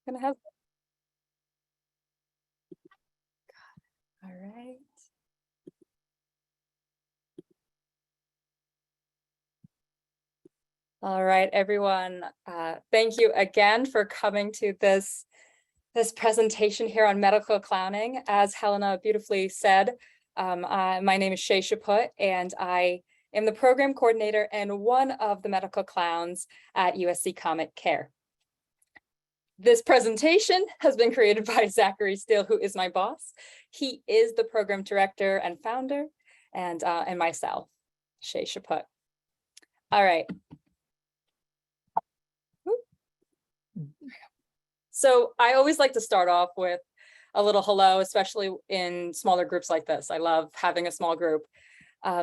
gonna have. All right. All right, everyone. Thank you again for coming to this presentation here on medical clowning. As Helena beautifully said, my name is Chae Chaput, and I am the program coordinator and one of the medical clowns at USC Comic Care. This presentation has been created by Zachary Steele, who is my boss. He is the program director and founder, and myself, Chae Chaput. All right. So I always like to start off with a little hello, especially in smaller groups like this. I love having a small group.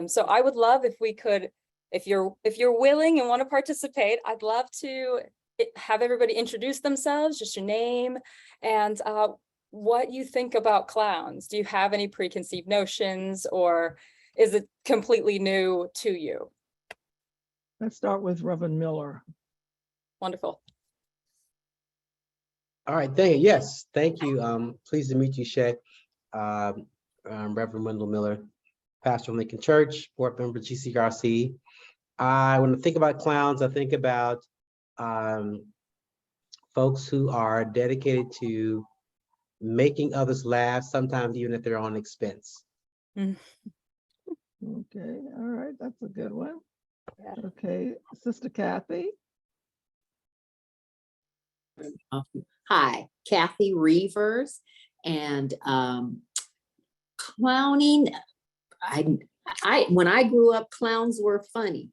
So I would love if we could, if you're willing and want to participate, I'd love to have everybody introduce themselves, just your name, and what you think about clowns. Do you have any preconceived notions, or is it completely new to you? Let's start with Reverend Miller. Wonderful. All right, yes, thank you. Pleased to meet you, Chae. I'm Reverend Wendell Miller, pastor of Lincoln Church, board member GCRC. When I think about clowns, I think about folks who are dedicated to making others laugh, sometimes even at their own expense. Okay, all right, that's a good one. Yeah. Okay, Sister Kathy. Hi, Kathy Reavers, and clowning. When I grew up, clowns were funny.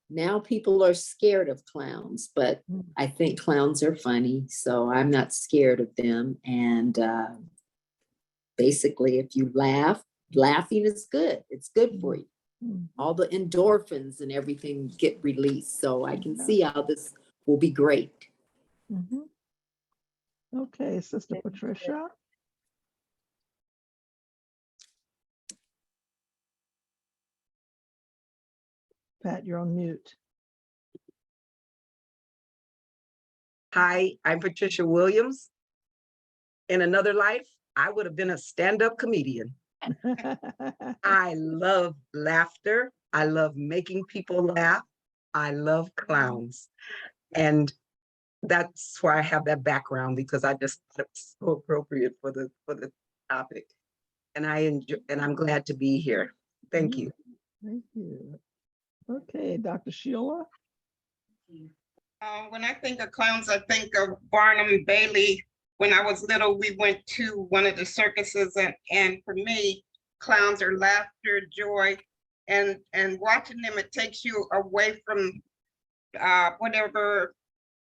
Now people are scared of clowns, but I think clowns are funny, so I'm not scared of them. And basically, if you laugh, laughing is good. It's good for you. All the endorphins and everything get released, so I can see how this will be great. Okay, Sister Patricia. Pat, you're on mute. Hi, I'm Patricia Williams. In another life, I would have been a stand-up comedian. I love laughter. I love making people laugh. I love clowns. And that's why I have that background, because I just thought it was so appropriate for the topic. And I enjoy, and I'm glad to be here. Thank you. Thank you. Okay, Dr. Sheila. When I think of clowns, I think of Barnum Bailey. When I was little, we went to one of the circuses, and for me, clowns are laughter, joy, and watching them, it takes you away from whatever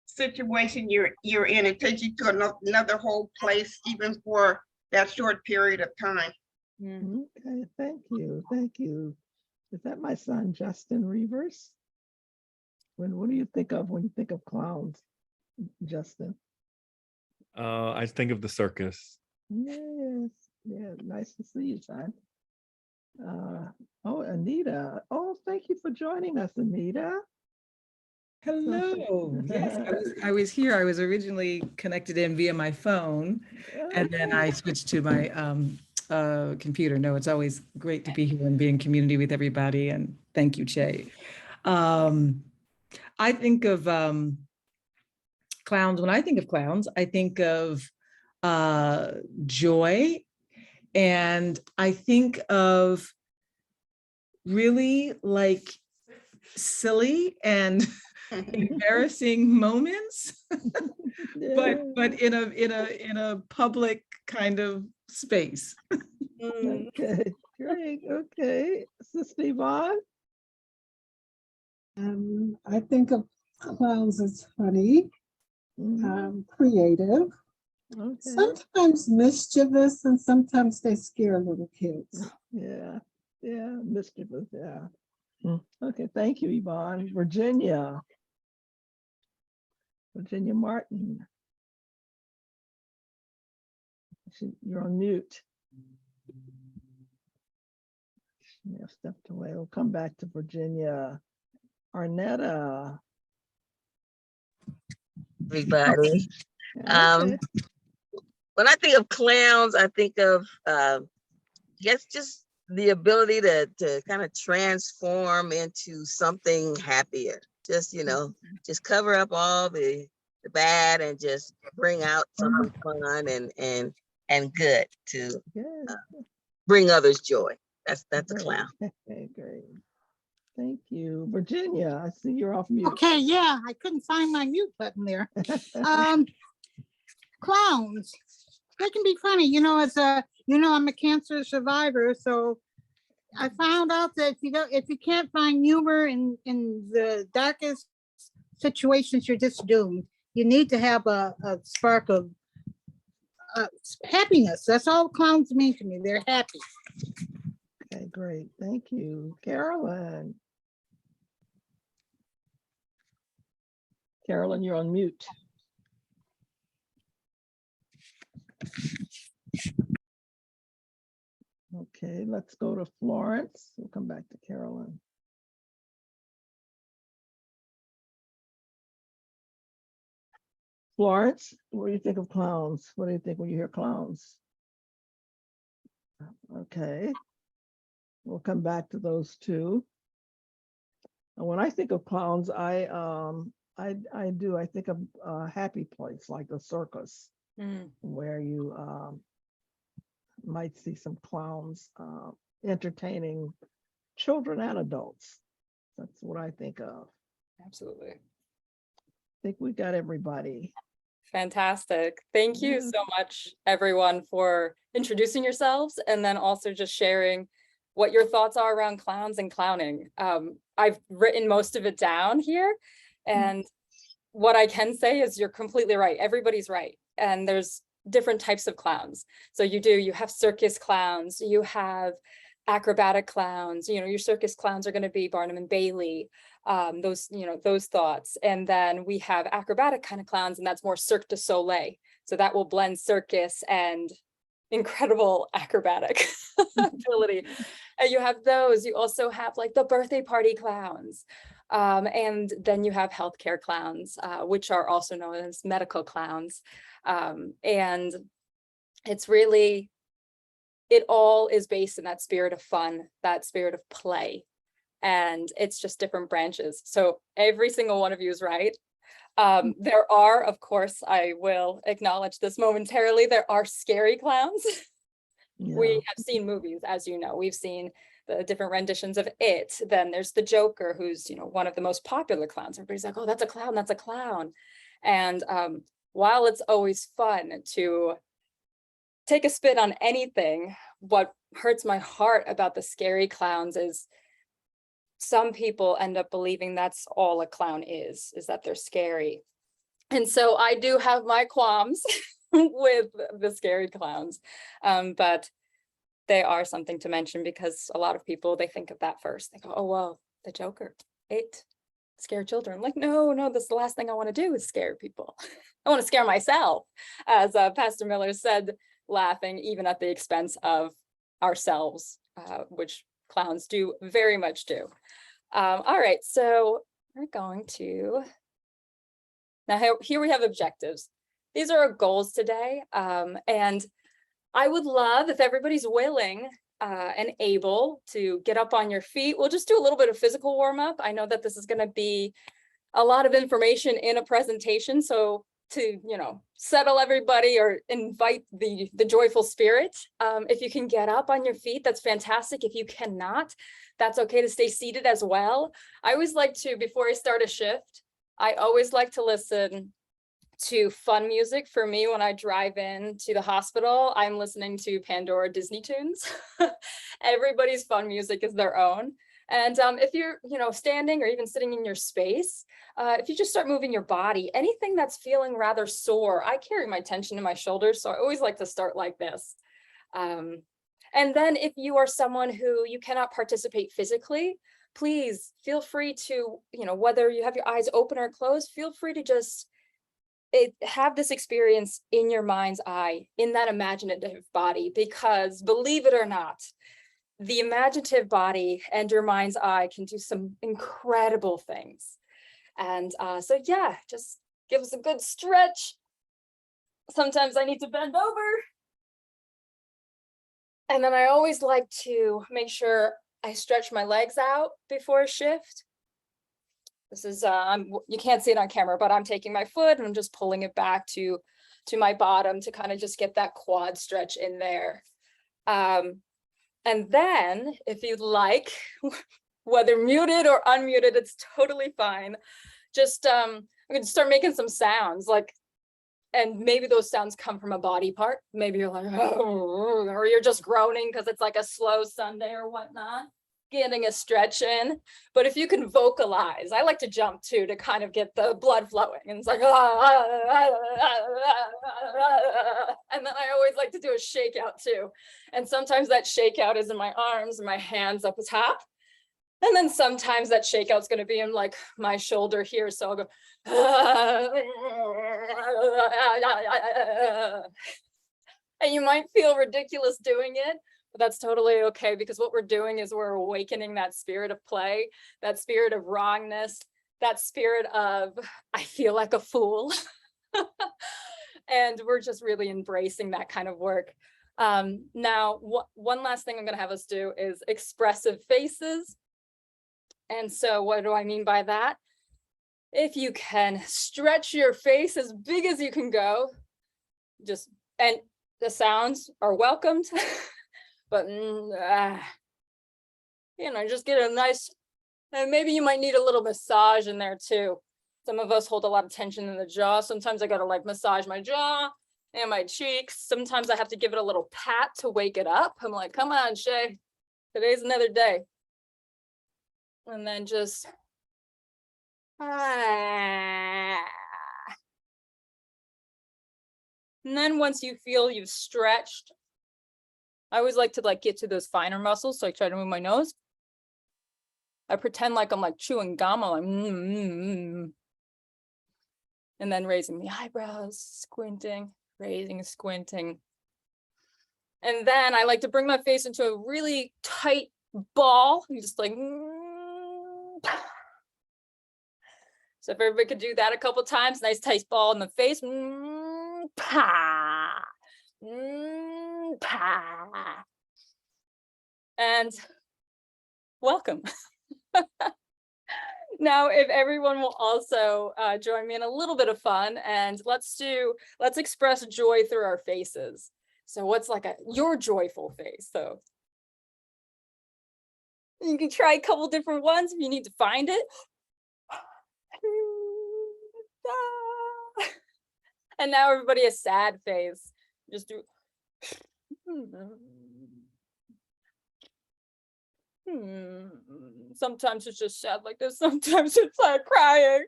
situation you're in. It takes you to another whole place, even for that short period of time. Okay, thank you. Thank you. Is that my son, Justin Reavers? What do you think of when you think of clowns, Justin? I think of the circus. Yes, yeah, nice to see you, son. Oh, Anita. Oh, thank you for joining us, Anita. Hello. Yes, I was here. I was originally connected in via my phone, and then I switched to my computer. No, it's always great to be here and be in community with everybody. And thank you, Chae. I think of clowns. When I think of clowns, I think of joy, and I think of really like silly and embarrassing moments, but in a public kind of space. Okay, great. Okay, Sister Yvonne. I think of clowns as funny, creative, sometimes mischievous, and sometimes they scare little kids. Yeah, mischievous, yeah. Okay, thank you, Yvonne. Virginia Martin. You're on mute. She may have stepped away. We'll come back to Virginia. Arnetta. Everybody. Okay. When I think of clowns, I think of, guess just the ability to kind of transform into something happier. Just, just cover up all the bad and just bring out something fun and good to Good. bring others joy. That's a clown. Okay, great. Thank you. Virginia, I see you're off mute. Okay, yeah, I couldn't find my mute button there. Clowns, they can be funny, I'm a cancer survivor, so I found out that if you can't find humor in the darkest situations, you're just doomed. You need to have a spark of happiness. That's all clowns mean to me. They're happy. Okay, great. Thank you. Carolyn. Carolyn, you're on mute. Okay, let's go to Florence. We'll come back to Carolyn. Florence, what do you think of clowns? What do you think when you hear clowns? Okay, we'll come back to those two. And when I think of clowns, I think of a happy place like a circus, where you might see some clowns entertaining children and adults. That's what I think of. Absolutely. I think we got everybody. Fantastic. Thank you so much, everyone, for introducing yourselves and then also just sharing what your thoughts are around clowns and clowning. I've written most of it down here, and what I can say is you're completely right. Everybody's right. And there's different types of clowns. So you have circus clowns, you have acrobatic clowns, your circus clowns are going to be Barnum and Bailey, those thoughts. And then we have acrobatic kind of clowns, and that's more Cirque du Soleil. So that will blend circus and incredible acrobatic ability. And you have those. You also have like the birthday party clowns. And then you have healthcare clowns, which are also known as medical clowns. And it's really, it all is based in that spirit of fun, that spirit of play. And it's just different branches. So every single one of you is right. There are, of course, I will acknowledge this momentarily, there are scary clowns. Yeah. We have seen movies, as you know, we've seen the different renditions of It. Then there's the Joker, who's, one of the most popular clowns. Everybody's like, oh, that's a clown, that's a clown. And while it's always fun to take a spin on anything, what hurts my heart about the scary clowns is some people end up believing that's all a clown is that they're scary. And so I do have my qualms with the scary clowns, but they are something to mention because a lot of people, they think of that first. They go, oh, well, the Joker, It, scare children. Like, no, this is the last thing I want to do is scare people. I want to scare myself, as Pastor Miller said, laughing even at the expense of ourselves, which clowns do very much do. All right, so we're going to, now here we have objectives. These are our goals today. And I would love if everybody's willing and able to get up on your feet. We'll just do a little bit of physical warm up. I know that this is going to be a lot of information in a presentation. So to, settle everybody or invite the joyful spirit. If you can get up on your feet, that's fantastic. If you cannot, that's okay to stay seated as well. I always like to, before I start a shift, I always like to listen to fun music. For me, when I drive in to the hospital, I'm listening to Pandora Disney tunes. Everybody's fun music is their own. And if you're, standing or even sitting in your space, if you just start moving your body, anything that's feeling rather sore, I carry my tension in my shoulders, so I always like to start like this. And then if you are someone who you cannot participate physically, please feel free to, whether you have your eyes open or closed, feel free to just have this experience in your mind's eye, in that imaginative body, because believe it or not, the imaginative body and your mind's eye can do some incredible things. And so yeah, just give us a good stretch. sometimes I need to bend over. And then I always like to make sure I stretch my legs out before a shift. This is, you can't see it on camera, but I'm taking my foot and I'm just pulling it back to my bottom to kind of just get that quad stretch in there. And then if you'd like, whether muted or unmuted, it's totally fine. Just, I'm gonna start making some sounds like, and maybe those sounds come from a body part. Maybe you're like, oh, or you're just groaning because it's like a slow Sunday or whatnot, getting a stretch in. But if you can vocalize, I like to jump too, to kind of get the blood flowing. And it's like, and then I always like to do a shakeout too. And sometimes that shakeout is in my arms and my hands up top. And then sometimes that shakeout's going to be in like my shoulder here. So I'll go, and you might feel ridiculous doing it, but that's totally okay, because what we're doing is we're awakening that spirit of play, that spirit of wrongness, that spirit of, I feel like a fool. And we're just really embracing that kind of work. Now, one last thing I'm going to have us do is expressive faces. And so what do I mean by that? If you can stretch your face as big as you can go, and the sounds are welcomed, but just get a nice, and maybe you might need a little massage in there too. Some of us hold a lot of tension in the jaw. Sometimes I gotta like massage my jaw and my cheeks. Sometimes I have to give it a little pat to wake it up. I'm like, come on, Chae, today's another day. And then just, and then once you feel you've stretched, I always like to like get to those finer muscles. So I try to move my nose. I pretend like I'm like chewing gum. I'm like, and then raising the eyebrows, squinting, raising, squinting. And then I like to bring my face into a really tight ball. I'm just like, so if everybody could do that a couple times, nice tight ball in the face. And welcome. Now, if everyone will also join me in a little bit of fun, and let's express joy through our faces. So what's like your joyful face? So you can try a couple different ones if you need to find it. And now everybody a sad face. Just do. Sometimes it's just sad like this. Sometimes it's like crying.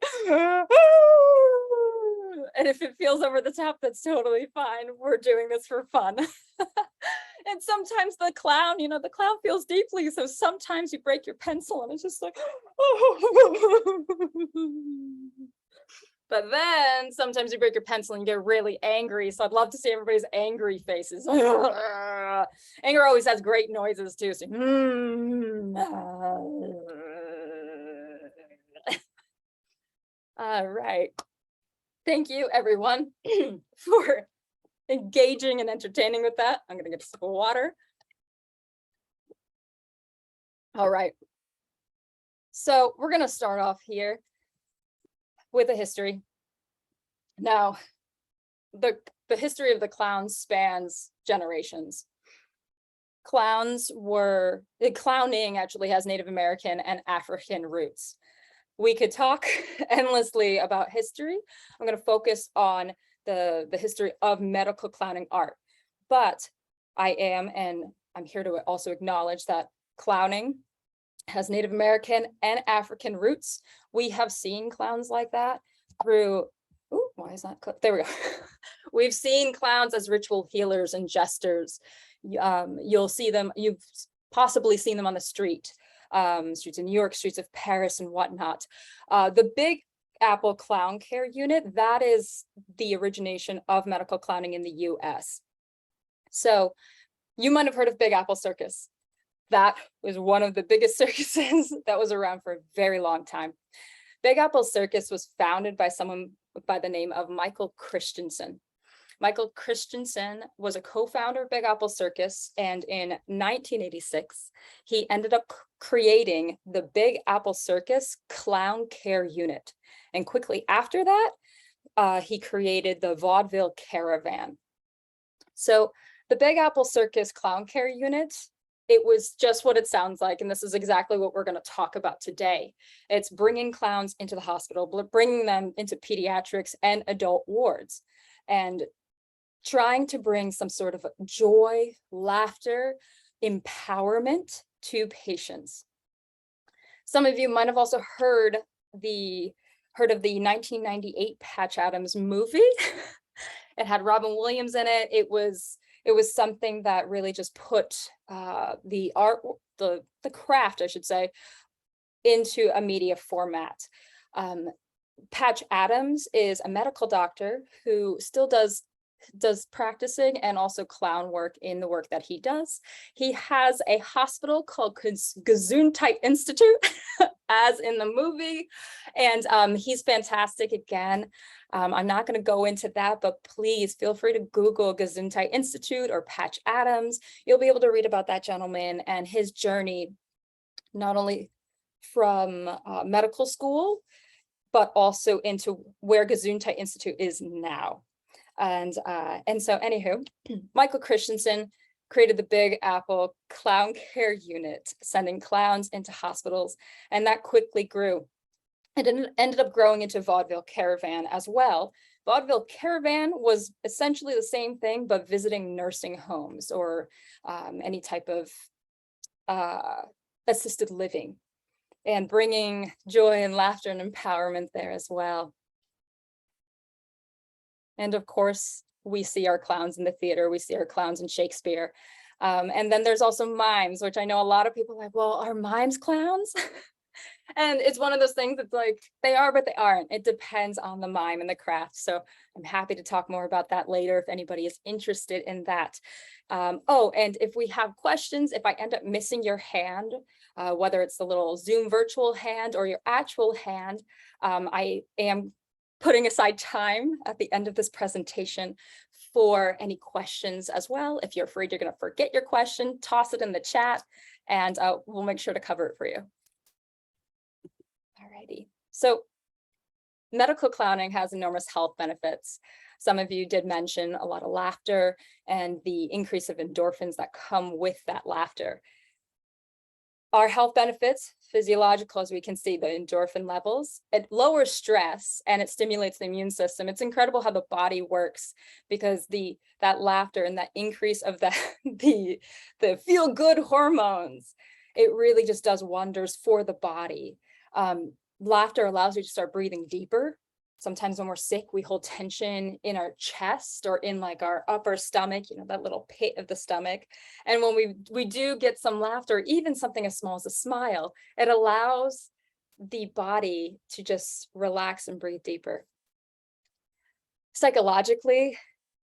And if it feels over the top, that's totally fine. We're doing this for fun. And sometimes the clown, the clown feels deeply. So sometimes you break your pencil and it's just like, but then sometimes you break your pencil and you get really angry. So I'd love to see everybody's angry faces. Anger always has great noises too. So, all right. Thank you, everyone, for engaging and entertaining with that. I'm going to get a sip of water. All right. So we're going to start off here with a history. Now, the history of the clowns spans generations. Clowning actually has Native American and African roots. We could talk endlessly about history. I'm going to focus on the history of medical clowning art. But I'm here to also acknowledge that clowning has Native American and African roots. We have seen clowns like that through, why is that clip? There we go. We've seen clowns as ritual healers and jesters. You'll see them, you've possibly seen them on the streets of New York, streets of Paris and whatnot. The Big Apple Clown Care Unit, that is the origination of medical clowning in the US. So you might have heard of Big Apple Circus. That was one of the biggest circuses that was around for a very long time. Big Apple Circus was founded by someone by the name of Michael Christensen. Michael Christensen was a co-founder of Big Apple Circus, and in 1986, he ended up creating the Big Apple Circus Clown Care Unit. And quickly after that, he created the Vaudeville Caravan. So the Big Apple Circus Clown Care Unit, it was just what it sounds like, and this is exactly what we're going to talk about today. It's bringing clowns into the hospital, bringing them into pediatrics and adult wards, and trying to bring some sort of joy, laughter, empowerment to patients. Some of you might have also heard of the 1998 Patch Adams movie. It had Robin Williams in it. It was something that really just put the art, the craft, I should say, into a media format. Patch Adams is a medical doctor who still does practicing and also clown work in the work that he does. He has a hospital called Gesundheit Institute, as in the movie, and he's fantastic again. I'm not going to go into that, but please feel free to Google Gesundheit Institute or Patch Adams. You'll be able to read about that gentleman and his journey, not only from medical school, but also into where Gesundheit Institute is now. And so anywho, Michael Christensen created the Big Apple Clown Care Unit, sending clowns into hospitals, and that quickly grew. It ended up growing into Vaudeville Caravan as well. Vaudeville Caravan was essentially the same thing, but visiting nursing homes or any type of assisted living, and bringing joy and laughter and empowerment there as well. And of course, we see our clowns in the theater, we see our clowns in Shakespeare. And then there's also mimes, which I know a lot of people are like, well, are mimes clowns? And it's one of those things that's like, they are, but they aren't. It depends on the mime and the craft. So I'm happy to talk more about that later if anybody is interested in that. Oh, and if we have questions, if I end up missing your hand, whether it's the little Zoom virtual hand or your actual hand, I am putting aside time at the end of this presentation for any questions as well. If you're afraid you're going to forget your question, toss it in the chat and we'll make sure to cover it for you. Alrighty, so medical clowning has enormous health benefits. Some of you did mention a lot of laughter and the increase of endorphins that come with that laughter. Our health benefits, physiological, as we can see, the endorphin levels, it lowers stress and it stimulates the immune system. It's incredible how the body works, because that laughter and that increase of the feel-good hormones, it really just does wonders for the body. Laughter allows you to start breathing deeper. Sometimes when we're sick, we hold tension in our chest or in like our upper stomach, you know, that little pit of the stomach. And when we do get some laughter, even something as small as a smile, it allows the body to just relax and breathe deeper. Psychologically,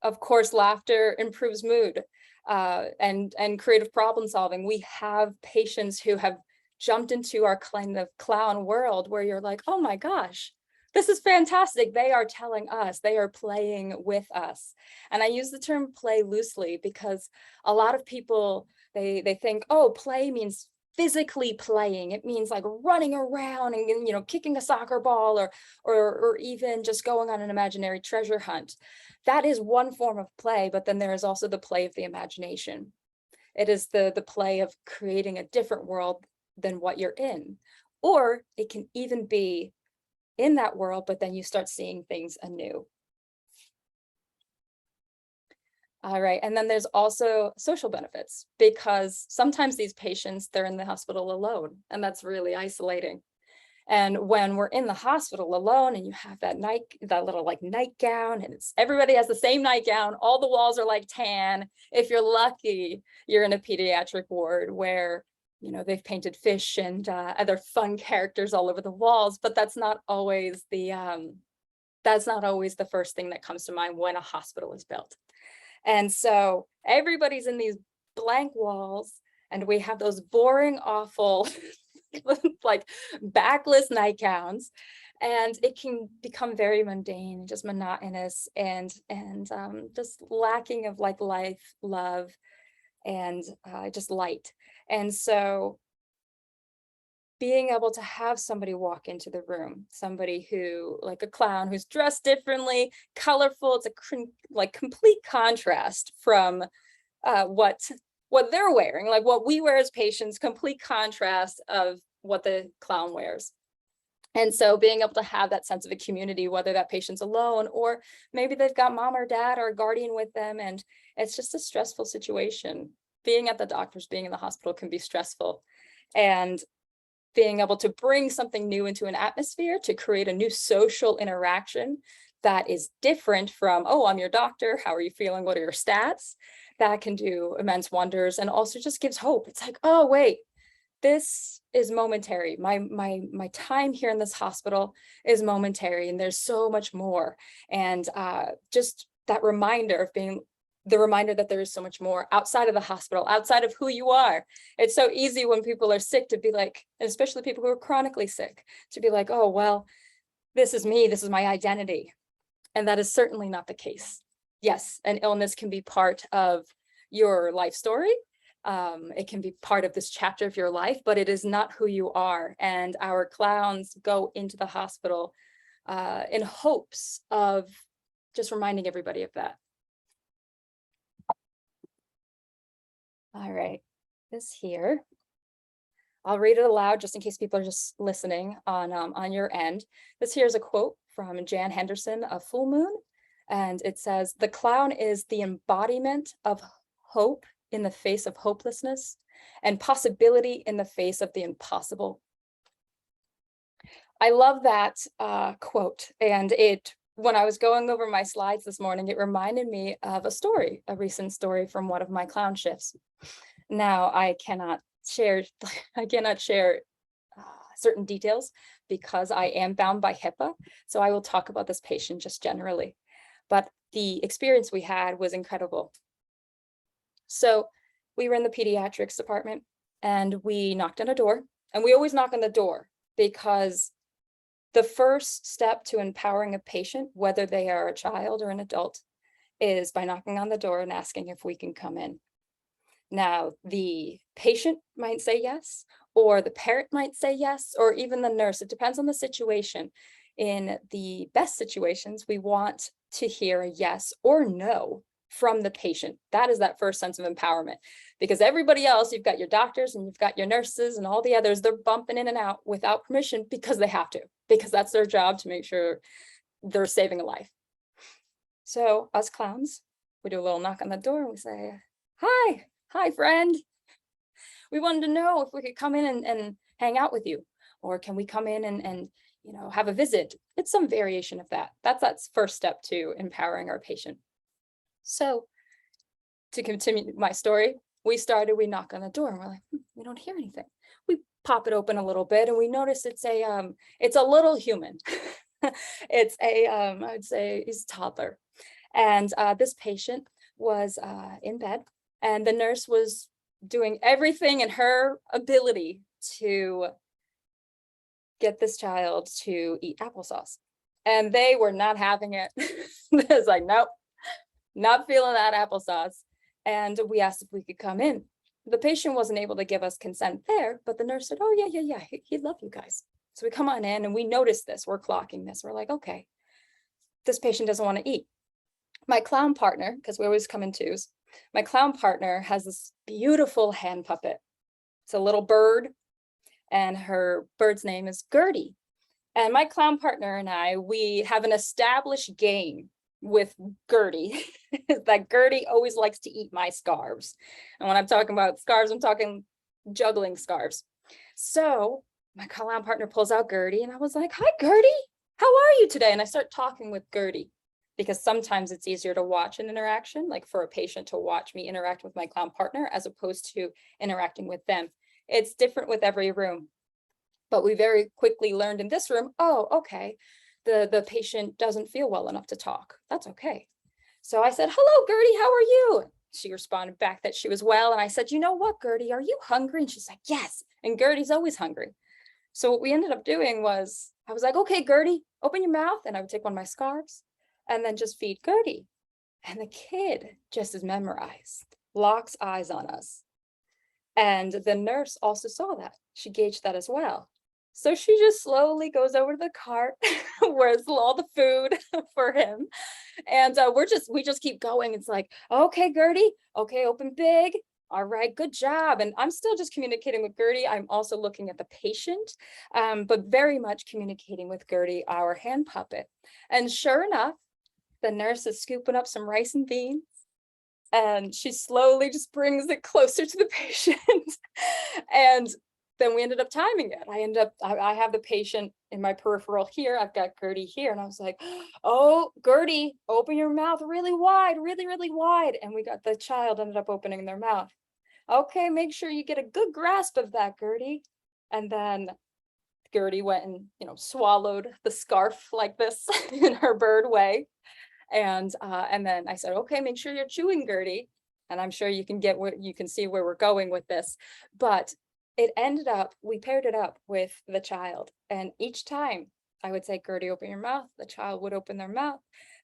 of course, laughter improves mood and creative problem solving. We have patients who have jumped into our kind of clown world where you're like, oh my gosh, this is fantastic. They are telling us, they are playing with us. And I use the term play loosely because a lot of people, they think, oh, play means physically playing. It means like running around and, you know, kicking a soccer ball or even just going on an imaginary treasure hunt. That is one form of play, but then there is also the play of the imagination. It is the play of creating a different world than what you're in. Or it can even be in that world, but then you start seeing things anew. All right, and then there's also social benefits, because sometimes these patients, they're in the hospital alone, and that's really isolating. And when we're in the hospital alone and you have that little like nightgown, and everybody has the same nightgown, all the walls are like tan. If you're lucky, you're in a pediatric ward where, you know, they've painted fish and other fun characters all over the walls, but that's not always the first thing that comes to mind when a hospital is built. And so everybody's in these blank walls, and we have those boring, awful, like backless nightgowns. And it can become very mundane, just monotonous, and just lacking of like life, love, and just light. And so being able to have somebody walk into the room, somebody who, like a clown who's dressed differently, colorful, it's a like complete contrast from what they're wearing, like what we wear as patients, complete contrast of what the clown wears. And so being able to have that sense of a community, whether that patient's alone or maybe they've got mom or dad or a guardian with them, and it's just a stressful situation. Being at the doctor's, being in the hospital can be stressful. And being able to bring something new into an atmosphere to create a new social interaction that is different from, oh, I'm your doctor, how are you feeling, what are your stats? That can do immense wonders, and also just gives hope. It's like, oh, wait, this is momentary. My time here in this hospital is momentary, and there's so much more. And just that reminder of being the reminder that there is so much more outside of the hospital, outside of who you are. It's so easy when people are sick to be like, and especially people who are chronically sick, to be like, oh, well, this is me, this is my identity. And that is certainly not the case. Yes, an illness can be part of your life story. It can be part of this chapter of your life, but it is not who you are. And our clowns go into the hospital in hopes of just reminding everybody of that. All right, this here, I'll read it aloud just in case people are just listening on your end. This here is a quote from Jan Henderson of Full Moon, and it says, "The clown is the embodiment of hope in the face of hopelessness and possibility in the face of the impossible." I love that quote, and when I was going over my slides this morning, it reminded me of a recent story from one of my clown shifts. Now, I cannot share certain details because I am bound by HIPAA, so I will talk about this patient just generally. But the experience we had was incredible. So we were in the pediatrics department and we knocked on a door, and we always knock on the door because the first step to empowering a patient, whether they are a child or an adult, is by knocking on the door and asking if we can come in. Now, the patient might say yes, or the parent might say yes, or even the nurse. It depends on the situation. In the best situations, we want to hear a yes or no from the patient. That is that first sense of empowerment, because everybody else, you've got your doctors and you've got your nurses and all the others, they're bumping in and out without permission because they have to, because that's their job to make sure they're saving a life. So us clowns, we do a little knock on the door and we say, hi, friend. We wanted to know if we could come in and hang out with you, or can we come in and have a visit? It's some variation of that. That's first step to empowering our patient. So to continue my story, we knock on the door and we're like, we don't hear anything. We pop it open a little bit and we notice it's a little human. It's I would say he's a toddler. And this patient was in bed, and the nurse was doing everything in her ability to get this child to eat applesauce. And they were not having it. It's like, nope, not feeling that applesauce. And we asked if we could come in. The patient wasn't able to give us consent there, but the nurse said, oh, yeah, he'd love you guys. So we come on in and we notice this, we're clocking this. We're like, okay, this patient doesn't want to eat. My clown partner, because we always come in twos, my clown partner has this beautiful hand puppet. It's a little bird, and her bird's name is Gertie. And my clown partner and I, we have an established game with Gertie, that Gertie always likes to eat my scarves. And when I'm talking about scarves, I'm talking juggling scarves. So my clown partner pulls out Gertie, and I was like, hi, Gertie, how are you today? And I start talking with Gertie, because sometimes it's easier to watch an interaction, like for a patient to watch me interact with my clown partner as opposed to interacting with them. It's different with every room. But we very quickly learned in this room, oh, okay, the patient doesn't feel well enough to talk. That's okay. So I said, hello, Gertie, how are you? She responded back that she was well. And I said, you know what, Gertie, are you hungry? And she's like, yes. And Gertie's always hungry. So what we ended up doing was, I was like, okay, Gertie, open your mouth. And I would take one of my scarves and then just feed Gertie. And the kid just is memorized, locks eyes on us. And the nurse also saw that. She gauged that as well. So she just slowly goes over to the cart where's all the food for him. And we just keep going. It's like, okay, Gertie, okay, open big. All right, good job. And I'm still just communicating with Gertie. I'm also looking at the patient, but very much communicating with Gertie, our hand puppet. And sure enough, the nurse is scooping up some rice and beans, and she slowly just brings it closer to the patient. And then we ended up timing it. I have the patient in my peripheral here. I've got Gertie here. And I was like, oh, Gertie, open your mouth really wide, really, really wide. And we got the child ended up opening their mouth. Okay, make sure you get a good grasp of that, Gertie. And then Gertie went and, swallowed the scarf like this in her bird way. And then I said, okay, make sure you're chewing, Gertie. And I'm sure you can see where we're going with this. But it ended up, we paired it up with the child. And each time I would say, Gertie, open your mouth. The child would open their mouth.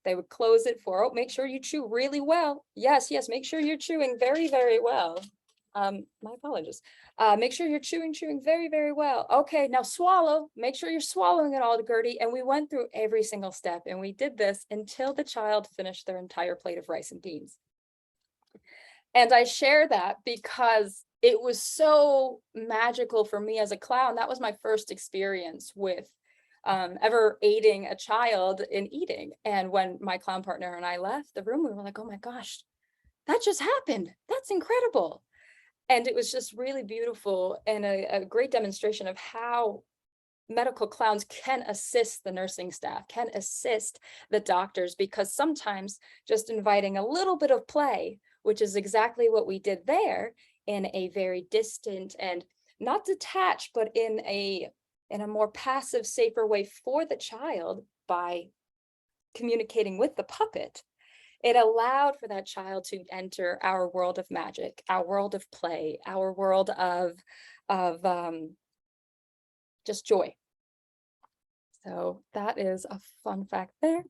They would close it for, oh, make sure you chew really well. Yes, make sure you're chewing very, very well. My apologies. Make sure you're chewing very, very well. Okay, now swallow. Make sure you're swallowing it all, Gertie. And we went through every single step, and we did this until the child finished their entire plate of rice and beans. And I share that because it was so magical for me as a clown. That was my first experience with ever aiding a child in eating. And when my clown partner and I left the room, we were like, oh my gosh, that just happened. That's incredible. And it was just really beautiful and a great demonstration of how medical clowns can assist the nursing staff, can assist the doctors, because sometimes just inviting a little bit of play, which is exactly what we did there, in a very distant and not detached, but in a more passive, safer way for the child by communicating with the puppet, it allowed for that child to enter our world of magic, our world of play, our world of just joy. So that is a fun fact there.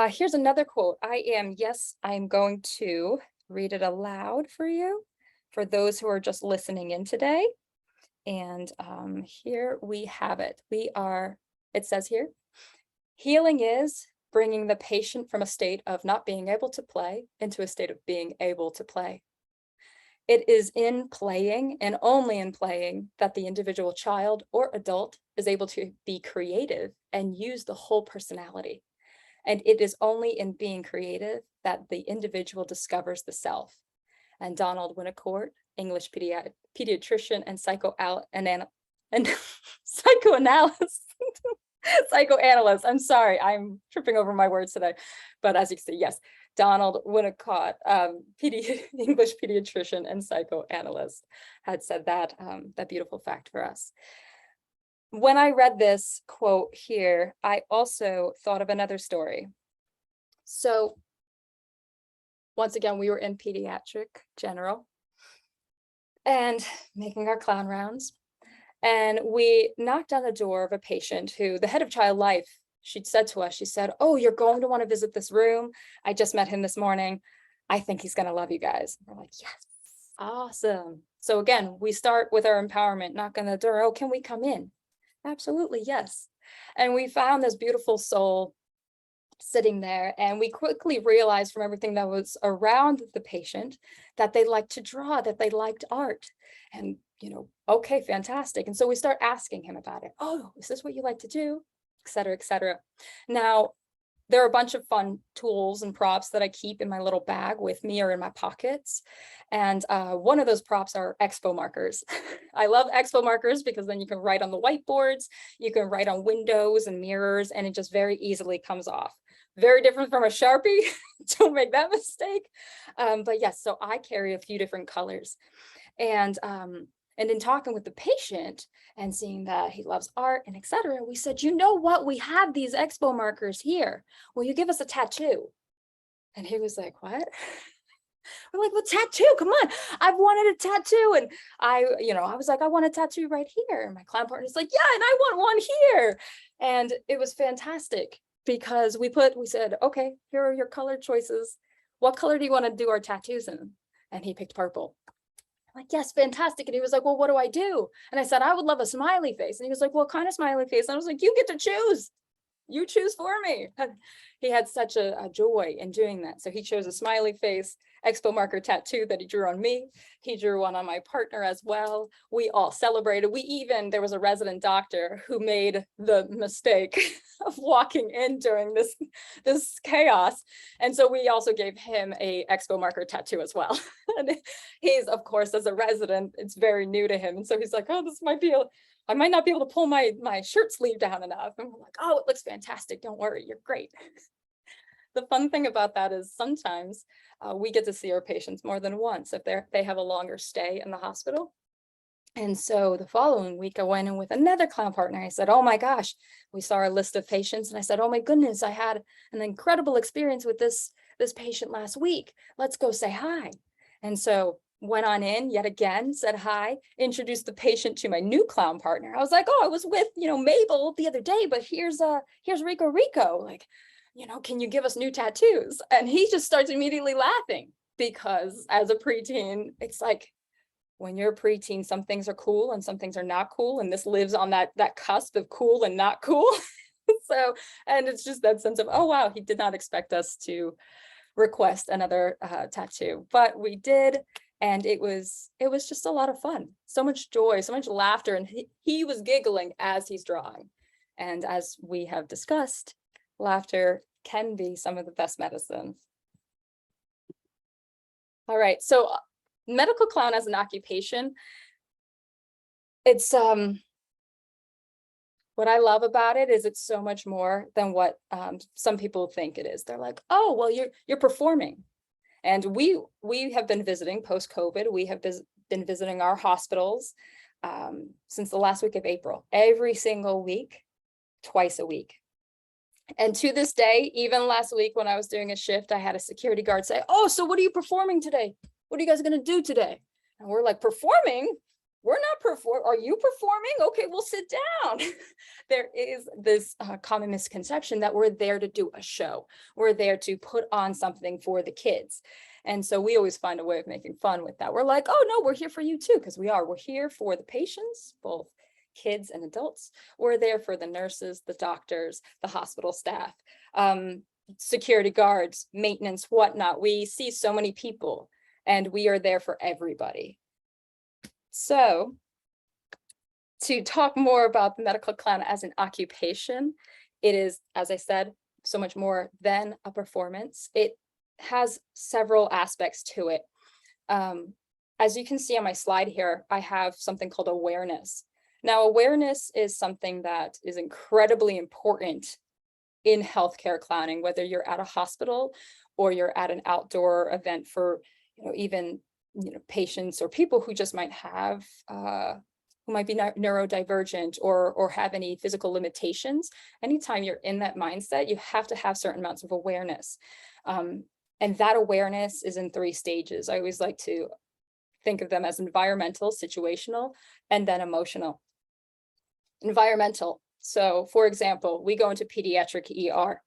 Here's another quote. I'm going to read it aloud for you, for those who are just listening in today. And here we have it. It says here, healing is bringing the patient from a state of not being able to play into a state of being able to play. It is in playing, and only in playing, that the individual child or adult is able to be creative and use the whole personality. And it is only in being creative that the individual discovers the self. And Donald Winnicott, English pediatrician and psychoanalyst. I'm sorry, I'm tripping over my words today. But as you can see, yes, Donald Winnicott, English pediatrician and psychoanalyst, had said that beautiful fact for us. When I read this quote here, I also thought of another story. So once again, we were in pediatric general and making our clown rounds. And we knocked on the door of a patient who, the head of child life, she'd said to us, she said, oh, you're going to want to visit this room. I just met him this morning. I think he's going to love you guys. And we're like, yes, awesome. So again, we start with our empowerment, knock on the door. Oh, can we come in? Absolutely, yes. And we found this beautiful soul sitting there, and we quickly realized from everything that was around the patient that they liked to draw, that they liked art. And okay, fantastic. And so we start asking him about it. Oh, is this what you like to do? Et cetera, et cetera. Now, there are a bunch of fun tools and props that I keep in my little bag with me or in my pockets. And one of those props are expo markers. I love expo markers because then you can write on the whiteboards, you can write on windows and mirrors, and it just very easily comes off. Very different from a Sharpie. Don't make that mistake. But yes, so I carry a few different colors. And in talking with the patient and seeing that he loves art and etc., we said, you know what? We have these expo markers here. Will you give us a tattoo? And he was like, what? We're like, well, tattoo, come on. I've wanted a tattoo. And I was like, I want a tattoo right here. And my clown partner's like, yeah, and I want one here. And it was fantastic because we said, okay, here are your color choices. What color do you want to do our tattoos in? And he picked purple. I'm like, yes, fantastic. And he was like, well, what do I do? And I said, I would love a smiley face. And he was like, what kind of smiley face? And I was like, you get to choose. You choose for me. He had such a joy in doing that. So he chose a smiley face expo marker tattoo that he drew on me. He drew one on my partner as well. We all celebrated. There was a resident doctor who made the mistake of walking in during this chaos. And so we also gave him a expo marker tattoo as well. And he's, of course, as a resident, it's very new to him. And so he's like, oh, this might be I might not be able to pull my shirt sleeve down enough. And we're like, oh, it looks fantastic. Don't worry, you're great. The fun thing about that is sometimes we get to see our patients more than once if they have a longer stay in the hospital. And so the following week, I went in with another clown partner. I said, oh my gosh, we saw our list of patients. And I said, oh my goodness, I had an incredible experience with this patient last week. Let's go say hi. And so went on in yet again, said hi, introduced the patient to my new clown partner. I was like, oh, I was with, Mabel the other day, but here's Rico. Like, can you give us new tattoos? And he just starts immediately laughing because as a preteen, it's like when you're a preteen, some things are cool and some things are not cool. And this lives on that cusp of cool and not cool. So, and it's just that sense of, oh, wow, he did not expect us to request another tattoo, but we did. And it was just a lot of fun, so much joy, so much laughter. And he was giggling as he's drawing. And as we have discussed, laughter can be some of the best medicine. All right, so medical clown as an occupation, it's what I love about it is it's so much more than what some people think it is. They're like, oh, well, you're performing. And we have been visiting post-COVID. We have been visiting our hospitals since the last week of April, every single week, twice a week. And to this day, even last week when I was doing a shift, I had a security guard say, oh, so what are you performing today? What are you guys going to do today? And we're like, performing? We're not performing. Are you performing? Okay, we'll sit down. There is this common misconception that we're there to do a show. We're there to put on something for the kids. And so we always find a way of making fun with that. We're like, oh, no, we're here for you too, because we are. We're here for the patients, both kids and adults. We're there for the nurses, the doctors, the hospital staff, security guards, maintenance, whatnot. We see so many people and we are there for everybody. So to talk more about the medical clown as an occupation, it is, as I said, so much more than a performance. It has several aspects to it. As you can see on my slide here, I have something called awareness. Now, awareness is something that is incredibly important in healthcare clowning, whether you're at a hospital or you're at an outdoor event for, even patients or people who just might have, who might be neurodivergent or have any physical limitations. Anytime you're in that mindset, you have to have certain amounts of awareness. And that awareness is in 3 stages. I always like to think of them as environmental, situational, and then emotional. Environmental. So for example, we go into pediatric ER.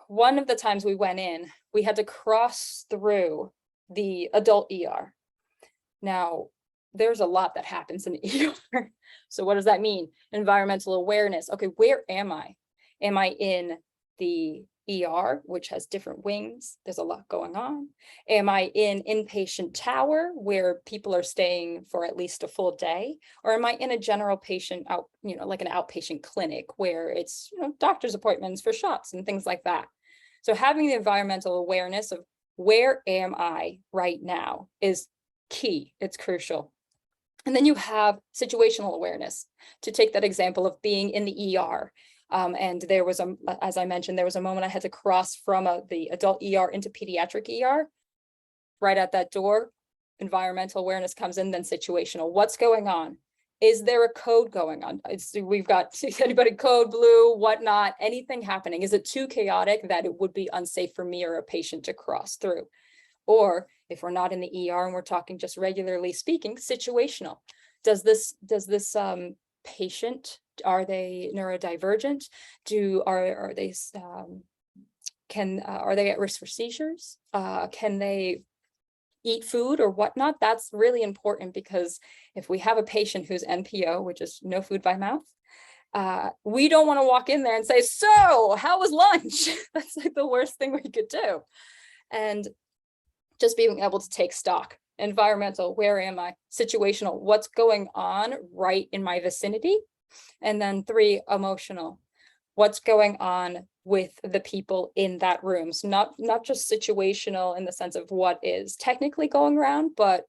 One of the times we went in, we had to cross through the adult ER. Now, there's a lot that happens in the ER. So what does that mean? Environmental awareness. Okay, where am I? Am I in the ER, which has different wings? There's a lot going on. Am I in inpatient tower where people are staying for at least a full day? Or am I in a general patient out, like an outpatient clinic where it's, doctor's appointments for shots and things like that? So having the environmental awareness of where am I right now is key. It's crucial. And then you have situational awareness. To take that example of being in the ER. And there was, as I mentioned, there was a moment I had to cross from the adult ER into pediatric ER. Right at that door, environmental awareness comes in, then situational. What's going on? Is there a code going on? We've got anybody code blue, whatnot, anything happening? Is it too chaotic that it would be unsafe for me or a patient to cross through? Or if we're not in the ER and we're talking just regularly speaking, situational. Does this patient, are they neurodivergent? Are they are they at risk for seizures? Can they eat food or whatnot? That's really important, because if we have a patient who's NPO, which is no food by mouth, we don't want to walk in there and say, so how was lunch? That's like the worst thing we could do. And just being able to take stock. Environmental, where am I? Situational, what's going on right in my vicinity? And then 3, emotional, what's going on with the people in that room. So not just situational in the sense of what is technically going around, but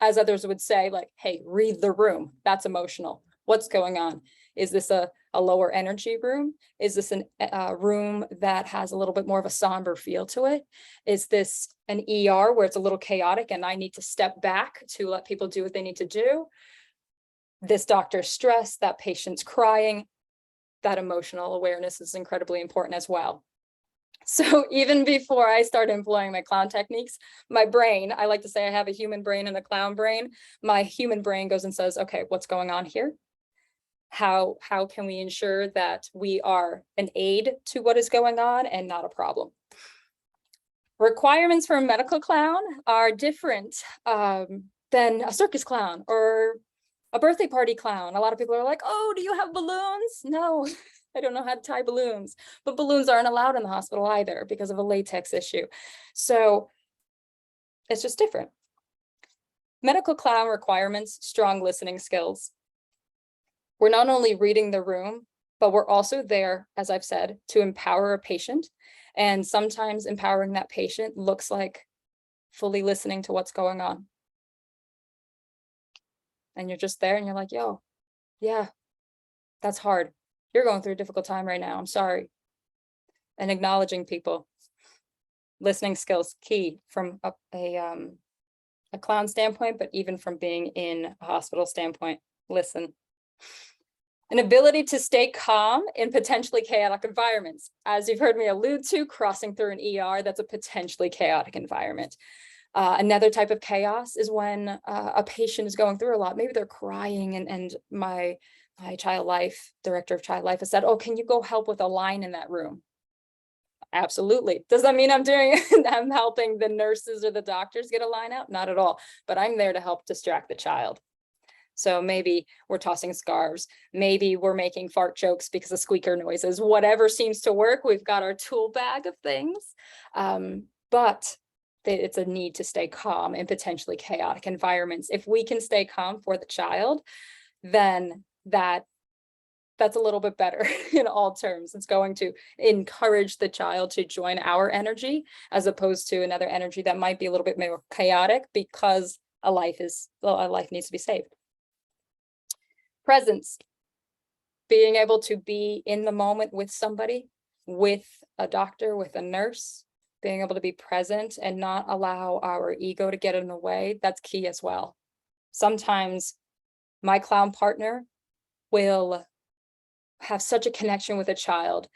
as others would say, like, hey, read the room. That's emotional. What's going on? Is this a lower energy room? Is this a room that has a little bit more of a somber feel to it? Is this an ER where it's a little chaotic and I need to step back to let people do what they need to do? This doctor's stressed, that patient's crying. That emotional awareness is incredibly important as well. So even before I started employing my clown techniques, my brain, I like to say I have a human brain and a clown brain. My human brain goes and says, okay, what's going on here? How can we ensure that we are an aid to what is going on and not a problem? Requirements for a medical clown are different than a circus clown or a birthday party clown. A lot of people are like, oh, do you have balloons? No, I don't know how to tie balloons, but balloons aren't allowed in the hospital either because of a latex issue. So it's just different. Medical clown requirements, strong listening skills. We're not only reading the room, but we're also there, as I've said, to empower a patient. And sometimes empowering that patient looks like fully listening to what's going on. And you're just there and you're like, yo, yeah, that's hard. You're going through a difficult time right now. I'm sorry. And acknowledging people. Listening skills, key from a clown standpoint, but even from being in a hospital standpoint, listen. An ability to stay calm in potentially chaotic environments. As you've heard me allude to, crossing through an ER, that's a potentially chaotic environment. Another type of chaos is when a patient is going through a lot. Maybe they're crying and my child life, director of child life has said, oh, can you go help with a line in that room? Absolutely. Does that mean I'm helping the nurses or the doctors get a line out? Not at all, but I'm there to help distract the child. So maybe we're tossing scarves, maybe we're making fart jokes because of squeaker noises, whatever seems to work. We've got our tool bag of things, but it's a need to stay calm in potentially chaotic environments. If we can stay calm for the child, then that's a little bit better in all terms. It's going to encourage the child to join our energy as opposed to another energy that might be a little bit more chaotic because a life needs to be saved. Presence, being able to be in the moment with somebody, with a doctor, with a nurse, being able to be present and not allow our ego to get in the way, that's key as well. Sometimes my clown partner will have such a connection with a child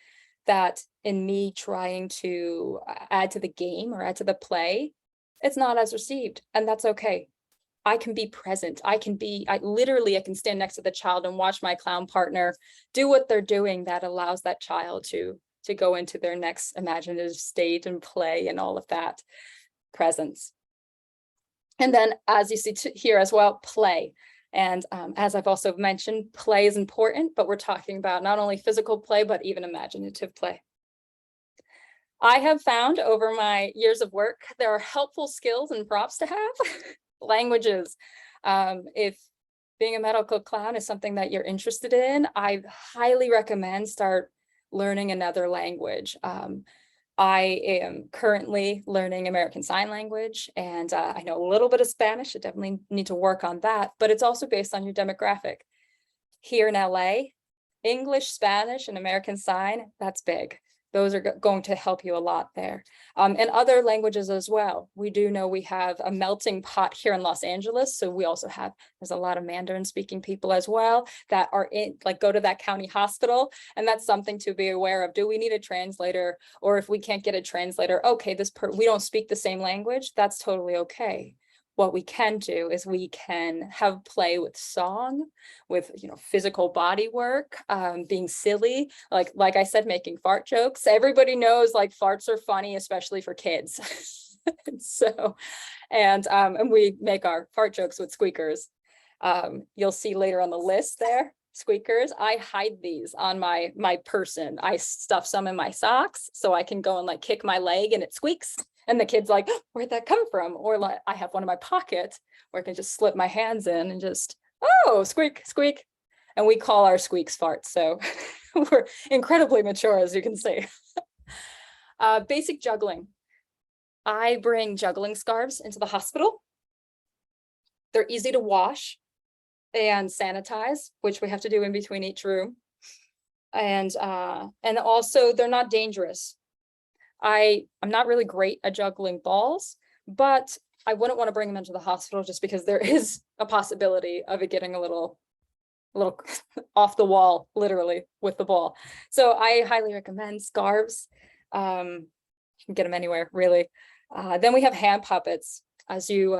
that in me trying to add to the game or add to the play, it's not as received, and that's okay. I can be present. I can stand next to the child and watch my clown partner do what they're doing that allows that child to go into their next imaginative state and play and all of that. Presence. And then as you see here as well, play. And as I've also mentioned, play is important, but we're talking about not only physical play, but even imaginative play. I have found over my years of work, there are helpful skills and props to have. Languages. If being a medical clown is something that you're interested in, I highly recommend start learning another language. I am currently learning American Sign Language, and I know a little bit of Spanish. I definitely need to work on that, but it's also based on your demographic. Here in LA, English, Spanish, and American Sign, that's big. Those are going to help you a lot there. And other languages as well. We do know we have a melting pot here in Los Angeles. So we also have, there's a lot of Mandarin speaking people as well that are in, like, go to that county hospital. And that's something to be aware of. Do we need a translator? Or if we can't get a translator, okay, we don't speak the same language, that's totally okay. What we can do is we can have play with song, with, you know, physical body work, being silly, like I said, making fart jokes. Everybody knows like farts are funny, especially for kids. So, and we make our fart jokes with squeakers. You'll see later on the list there, squeakers. I hide these on my person. I stuff some in my socks so I can go and like kick my leg and it squeaks. And the kid's like, where'd that come from? Or like, I have one in my pocket where I can just slip my hands in and just, oh, squeak, squeak. And we call our squeaks farts. So we're incredibly mature, as you can see. Basic juggling. I bring juggling scarves into the hospital. They're easy to wash and sanitize, which we have to do in between each room. And also they're not dangerous. I'm not really great at juggling balls, but I wouldn't want to bring them into the hospital just because there is a possibility of it getting a little off the wall, literally, with the ball. So I highly recommend scarves. You can get them anywhere, really. Then we have hand puppets. As you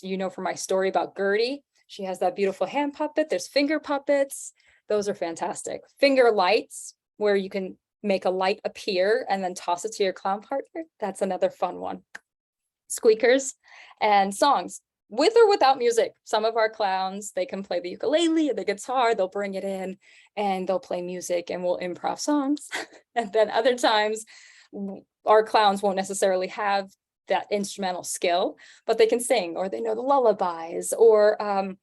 know from my story about Gertie, she has that beautiful hand puppet. There's finger puppets. Those are fantastic. Finger lights, where you can make a light appear and then toss it to your clown partner. That's another fun one. Squeakers and songs, with or without music. Some of our clowns, they can play the ukulele or the guitar, they'll bring it in and they'll play music and we'll improv songs. And then other times our clowns won't necessarily have that instrumental skill, but they can sing, or they know the lullabies, or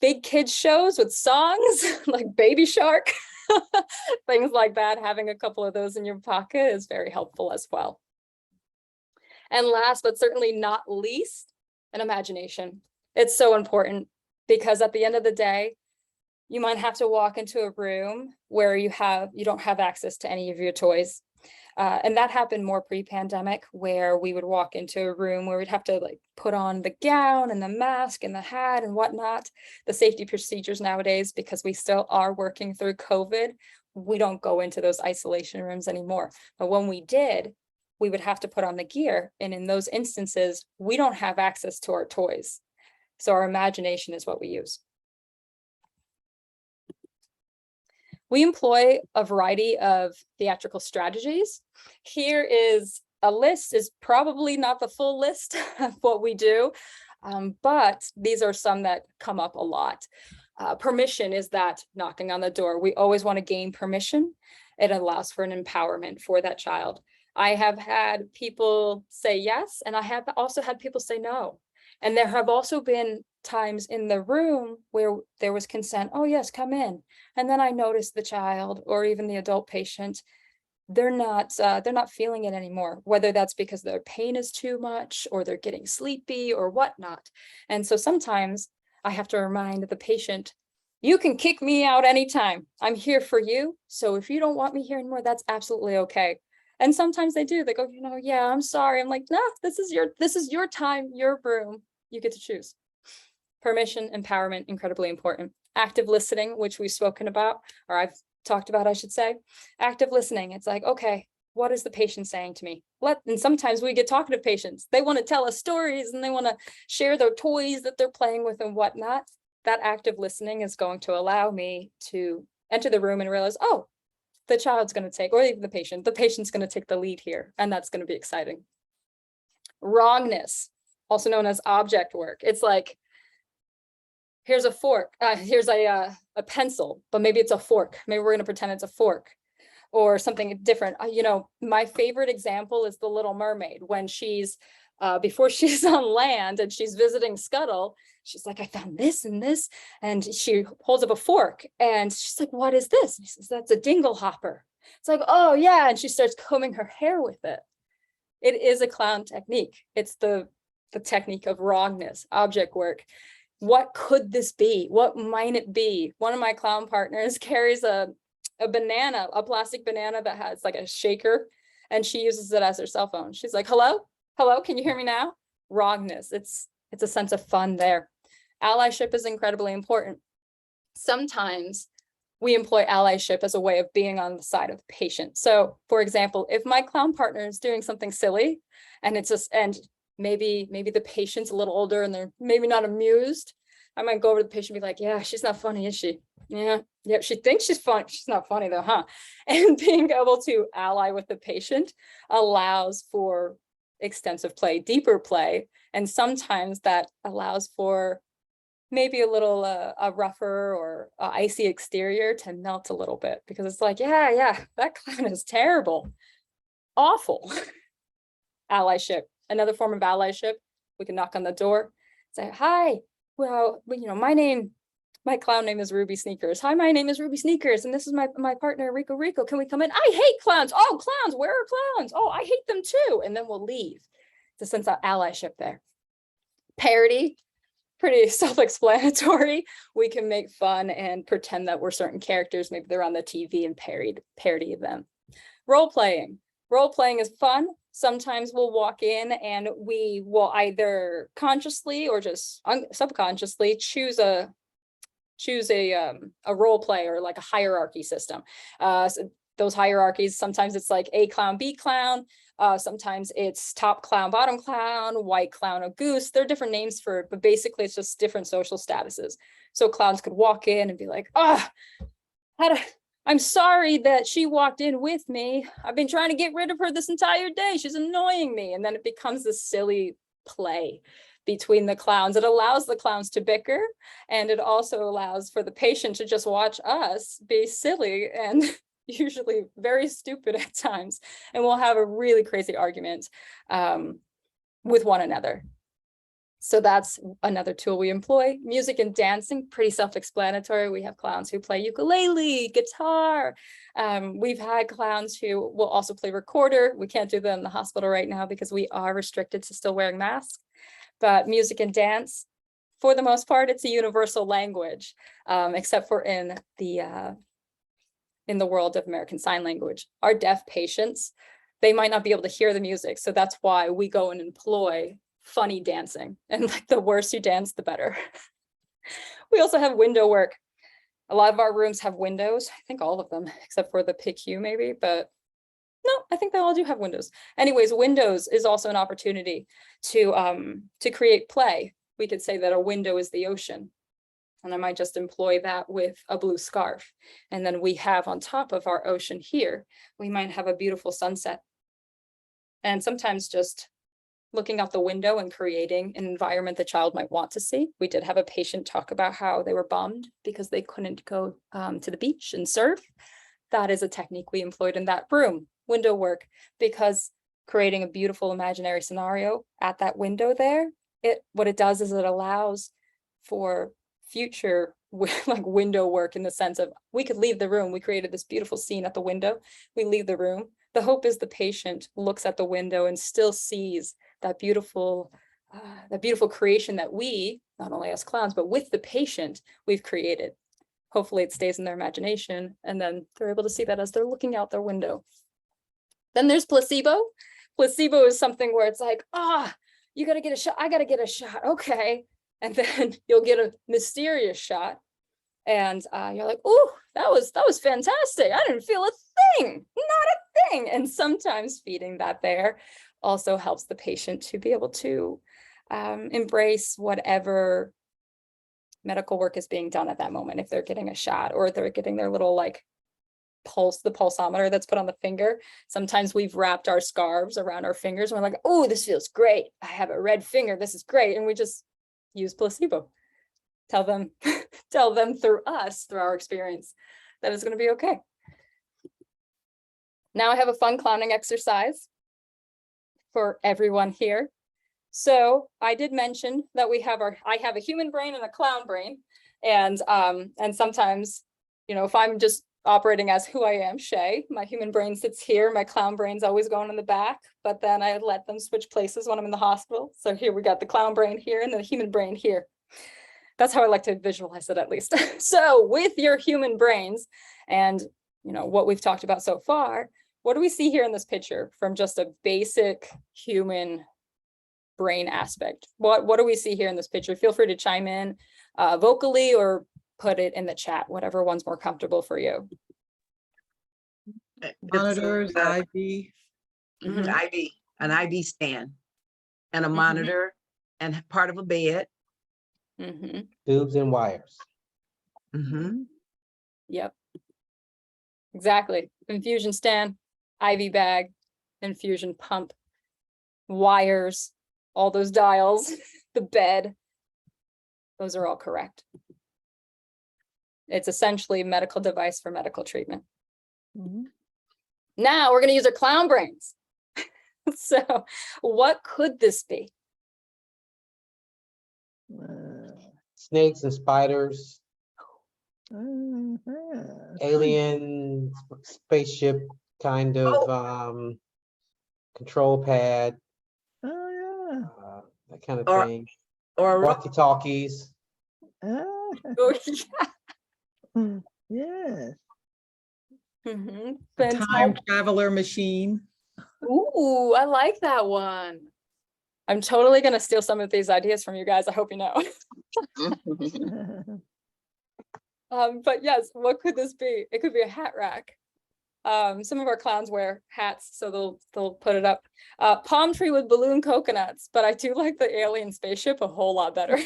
big kids shows with songs like Baby Shark. Things like that. Having a couple of those in your pocket is very helpful as well. And last but certainly not least, an imagination. It's so important because at the end of the day, you might have to walk into a room where you don't have access to any of your toys. And that happened more pre-pandemic, where we would walk into a room where we'd have to like put on the gown and the mask and the hat and whatnot. The safety procedures nowadays, because we still are working through COVID, we don't go into those isolation rooms anymore. But when we did, we would have to put on the gear. And in those instances, we don't have access to our toys. So our imagination is what we use. We employ a variety of theatrical strategies. Here is a list, is probably not the full list of what we do, but these are some that come up a lot. Permission is that knocking on the door. We always want to gain permission. It allows for an empowerment for that child. I have had people say yes, and I have also had people say no. And there have also been times in the room where there was consent. Oh yes, come in. And then I noticed the child or even the adult patient, they're not feeling it anymore, whether that's because their pain is too much or they're getting sleepy or whatnot. And so sometimes I have to remind the patient, you can kick me out anytime. I'm here for you. So if you don't want me here anymore, that's absolutely okay. And sometimes they do. They go, yeah, I'm sorry. I'm like, no, this is your time, your room. You get to choose. Permission, empowerment, incredibly important. Active listening, which we've spoken about, or I've talked about, I should say. Active listening. It's like, okay, what is the patient saying to me? And sometimes we get talkative patients. They want to tell us stories and they want to share their toys that they're playing with and whatnot. That active listening is going to allow me to enter the room and realize, oh, the child's going to take, or even the patient's going to take the lead here. And that's going to be exciting. Wrongness, also known as object work. It's like, here's a fork, here's a pencil, but maybe it's a fork. Maybe we're going to pretend it's a fork or something different. My favorite example is the Little Mermaid, when she's, before she's on land and she's visiting Scuttle, she's like, I found this and this. And she holds up a fork and she's like, what is this? And he says, that's a dingle hopper. It's like, oh yeah. And she starts combing her hair with it. It is a clown technique. It's the technique of wrongness, object work. What could this be? What might it be? One of my clown partners carries a a banana, a plastic banana that has like a shaker, and she uses it as her cell phone. She's like, hello, hello, can you hear me now? Wrongness. It's a sense of fun there. Allyship is incredibly important. Sometimes we employ allyship as a way of being on the side of the patient. So for example, if my clown partner is doing something silly and it's just, and maybe the patient's a little older and they're maybe not amused, I might go over to the patient and be like, yeah, she's not funny, is she? Yeah, she thinks she's funny. She's not funny though, huh? And being able to ally with the patient allows for extensive play, deeper play. And sometimes that allows for maybe a little a rougher or icy exterior to melt a little bit, because it's like, yeah, that clown is terrible, awful. Allyship, another form of allyship. We can knock on the door, say, hi, well, my clown name is Ruby Sneakers. Hi, my name is Ruby Sneakers, and this is my partner, Rico. Can we come in? I hate clowns. Oh, clowns, where are clowns? Oh, I hate them too. And then we'll leave. It's a sense of allyship there. Parody, pretty self-explanatory. We can make fun and pretend that we're certain characters. Maybe they're on the TV and parody them. Role-playing. Role-playing is fun. Sometimes we'll walk in and we will either consciously or just subconsciously choose a role play or like a hierarchy system. So those hierarchies, sometimes it's like A clown, B clown. Sometimes it's top clown, bottom clown, white clown, a goose. There are different names for it, but basically it's just different social statuses. So clowns could walk in and be like, I'm sorry that she walked in with me. I've been trying to get rid of her this entire day. She's annoying me. And then it becomes this silly play between the clowns. It allows the clowns to bicker, and it also allows for the patient to just watch us be silly and usually very stupid at times. And we'll have a really crazy argument with one another. So that's another tool we employ. Music and dancing, pretty self-explanatory. We have clowns who play ukulele, guitar. We've had clowns who will also play recorder. We can't do that in the hospital right now because we are restricted to still wearing masks. But music and dance, for the most part, it's a universal language, except for in the world of American Sign Language. Our deaf patients, they might not be able to hear the music. So that's why we go and employ funny dancing, and like the worse you dance, the better. We also have window work. A lot of our rooms have windows. I think all of them, except for the PICU maybe, but no, I think they all do have windows. Anyways, windows is also an opportunity to create play. We could say that a window is the ocean, and I might just employ that with a blue scarf. And then we have on top of our ocean here, we might have a beautiful sunset. And sometimes just looking out the window and creating an environment the child might want to see. We did have a patient talk about how they were bummed because they couldn't go to the beach and surf. That is a technique we employed in that room, window work, because creating a beautiful imaginary scenario at that window there, what it does is it allows for future like window work, in the sense of we could leave the room. We created this beautiful scene at the window. We leave the room. The hope is the patient looks at the window and still sees that beautiful creation that we, not only as clowns, but with the patient, we've created. Hopefully it stays in their imagination, and then they're able to see that as they're looking out their window. Then there's placebo. Placebo is something where it's like, you gotta get a shot, I gotta get a shot, okay. And then you'll get a mysterious shot, and you're like, oh, that was fantastic. I didn't feel a thing, not a thing. And sometimes feeding that there also helps the patient to be able to embrace whatever medical work is being done at that moment. If they're getting a shot or they're getting their little like pulse, the pulsometer that's put on the finger. Sometimes we've wrapped our scarves around our fingers and we're like, oh, this feels great. I have a red finger. This is great. And we just use placebo. Tell them through us, through our experience, that it's going to be okay. Now I have a fun clowning exercise for everyone here. So I did mention that I have a human brain and a clown brain. And sometimes, if I'm just operating as who I am, Chae, my human brain sits here, my clown brain's always going in the back, but then I let them switch places when I'm in the hospital. So here we got the clown brain here and the human brain here. That's how I like to visualize it, at least. So with your human brains, and what we've talked about so far, what do we see here in this picture from just a basic human brain aspect? What do we see here in this picture? Feel free to chime in vocally or put it in the chat, whatever one's more comfortable for you. Monitors, IV. Mhm. IV, an IV stand and a Mhm. monitor and part of a bed. Mhm. Tubes and wires. Mhm. Yep. Exactly. Infusion stand, IV bag, infusion pump, wires, all those dials, the bed. Those are all correct. It's essentially a medical device for medical treatment. Mhm. Now we're going to use our clown brains. So what could this be? Snakes and spiders, Uh-huh. alien spaceship kind of control pad, Oh, that kind of Or- thing. Or a ro- Walkie-talkies. yeah. Oh, Yes. Mhm. A time traveler machine. Ooh, I like that one. I'm totally going to steal some of these ideas from you guys. I hope you know. But yes, what could this be? It could be a hat rack. Some of our clowns wear hats, so they'll put it up. Palm tree with balloon coconuts, but I do like the alien spaceship a whole lot better.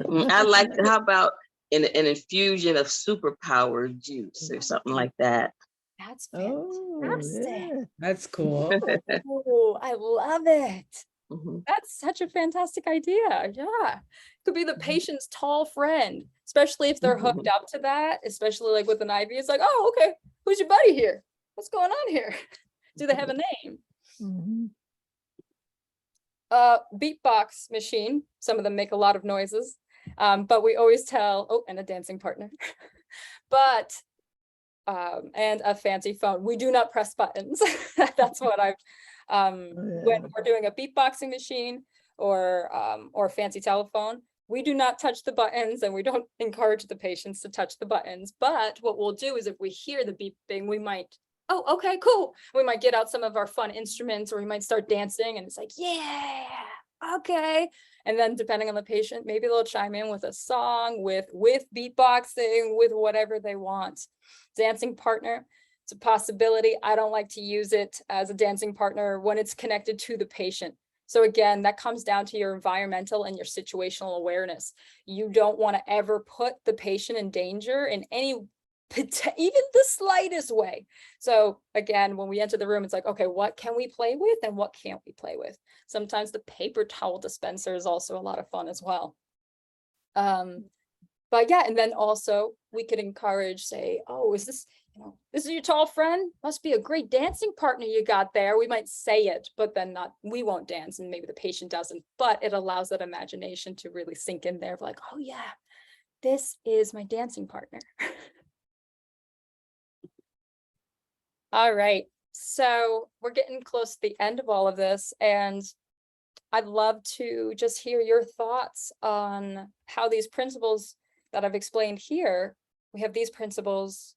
I like, how about an infusion of superpower juice or something like that? That's Oh, fantastic. yeah. That's cool. Oh, I love it. Mhm. That's such a fantastic idea. Yeah. Could be the patient's tall friend, especially if they're hooked up to that, especially like with an IV. It's like, oh, okay, who's your buddy here? What's going on here? Do they have a name? Mhm. Beatbox machine. Some of them make a lot of noises. But we always tell, oh, and a dancing partner. But and a fancy phone. We do not press buttons. That's what I've when we're doing a beatboxing machine or a fancy telephone, we do not touch the buttons and we don't encourage the patients to touch the buttons. But what we'll do is if we hear the beeping, we might, oh, okay, cool. We might get out some of our fun instruments or we might start dancing and it's like, yeah, okay. And then depending on the patient, maybe they'll chime in with a song, with beatboxing, with whatever they want. Dancing partner, it's a possibility. I don't like to use it as a dancing partner when it's connected to the patient. So again, that comes down to your environmental and your situational awareness. You don't want to ever put the patient in danger in any, even the slightest way. So again, when we enter the room, it's like, okay, what can we play with and what can't we play with? Sometimes the paper towel dispenser is also a lot of fun as well. But yeah, and then also we could encourage, say, oh, is this, this is your tall friend? Must be a great dancing partner you got there. We might say it, but then we won't dance and maybe the patient doesn't, but it allows that imagination to really sink in there of like, oh yeah, this is my dancing partner. All right, so we're getting close to the end of all of this and I'd love to just hear your thoughts on how these principles that I've explained here, we have these principles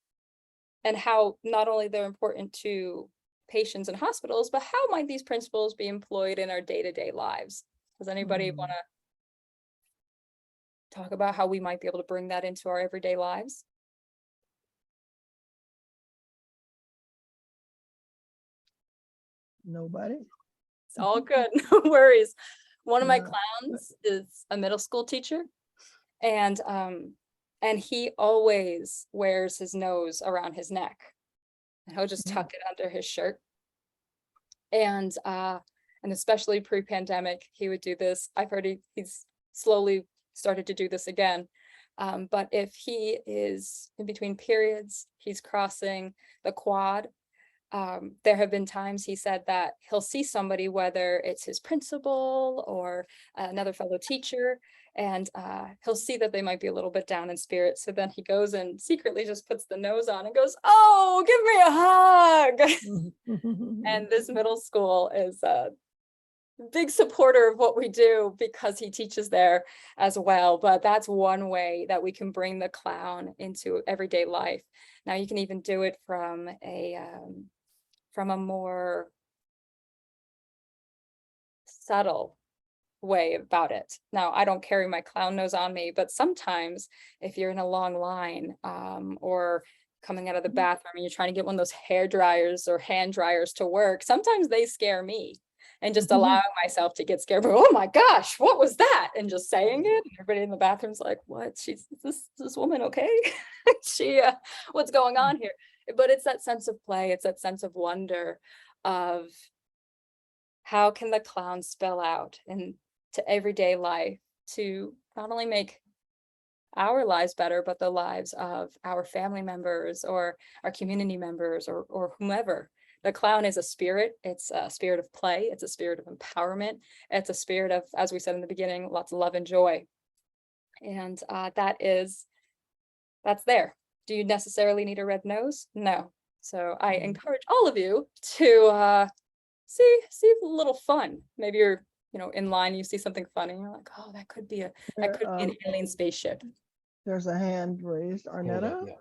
and how not only they're important to patients in hospitals, but how might these principles be employed in our day-to-day lives? Does anybody want to talk about how we might be able to bring that into our everyday lives? Nobody? It's all good, no worries. One of my Yeah. clowns is a middle school teacher, and he always wears his nose around his neck, and he'll just tuck it under his shirt. And especially pre-pandemic, he would do this. I've heard he's slowly started to do this again. But if he is in between periods, he's crossing the quad. There have been times he said that he'll see somebody, whether it's his principal or another fellow teacher, and he'll see that they might be a little bit down in spirit. So then he goes and secretly just puts the nose on and goes, oh, give me a hug. And this middle school is big supporter of what we do because he teaches there as well. But that's one way that we can bring the clown into everyday life. Now you can even do it from a more subtle way about it. Now, I don't carry my clown nose on me, but sometimes if you're in a long line, or coming out of the bathroom and you're trying to get one of those hair dryers or hand dryers to work, sometimes they scare me. And just allowing myself to get scared, but oh my gosh, what was that? And just saying it, and everybody in the bathroom's like, what? She's this woman okay? She what's going on here? But it's that sense of play, it's that sense of wonder of how can the clown spill out into everyday life to not only make our lives better, but the lives of our family members or our community members or whomever. The clown is a spirit. It's a spirit of play. It's a spirit of empowerment. It's a spirit of, as we said in the beginning, lots of love and joy. And that's there. Do you necessarily need a red nose? No. So I encourage all of you to see a little fun. Maybe you're, in line, you see something funny, and you're like, oh, that could be an alien spaceship. There's a hand raised, Arnetta. Yeah.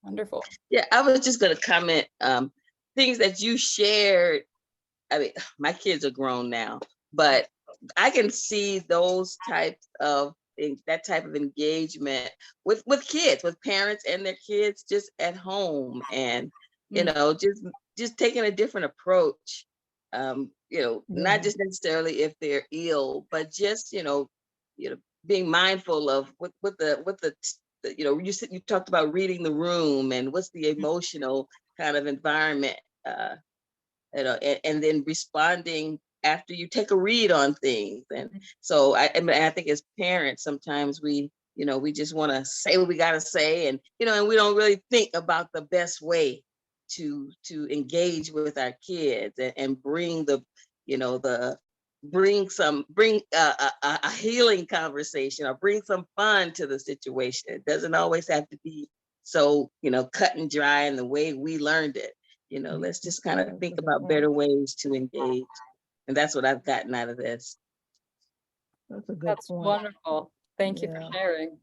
Wonderful. Yeah, I was just gonna comment, things that you shared. I mean, my kids are grown now, but I can see those types of that type of engagement with kids, with parents and their kids just at home, and just taking a different approach. Not just necessarily if they're ill, but just being mindful of what the you talked about reading the room and what's the emotional kind of environment, and then responding after you take a read on things. And so I think as parents, sometimes we just want to say what we got to say, and and we don't really think about the best way to engage with our kids and bring bring a healing conversation, or bring some fun to the situation. It doesn't always have to be so cut and dry in the way we learned it. Let's just kind of think about better ways to engage. And that's what I've gotten out of this. That's a good That's point. wonderful. Thank you for sharing.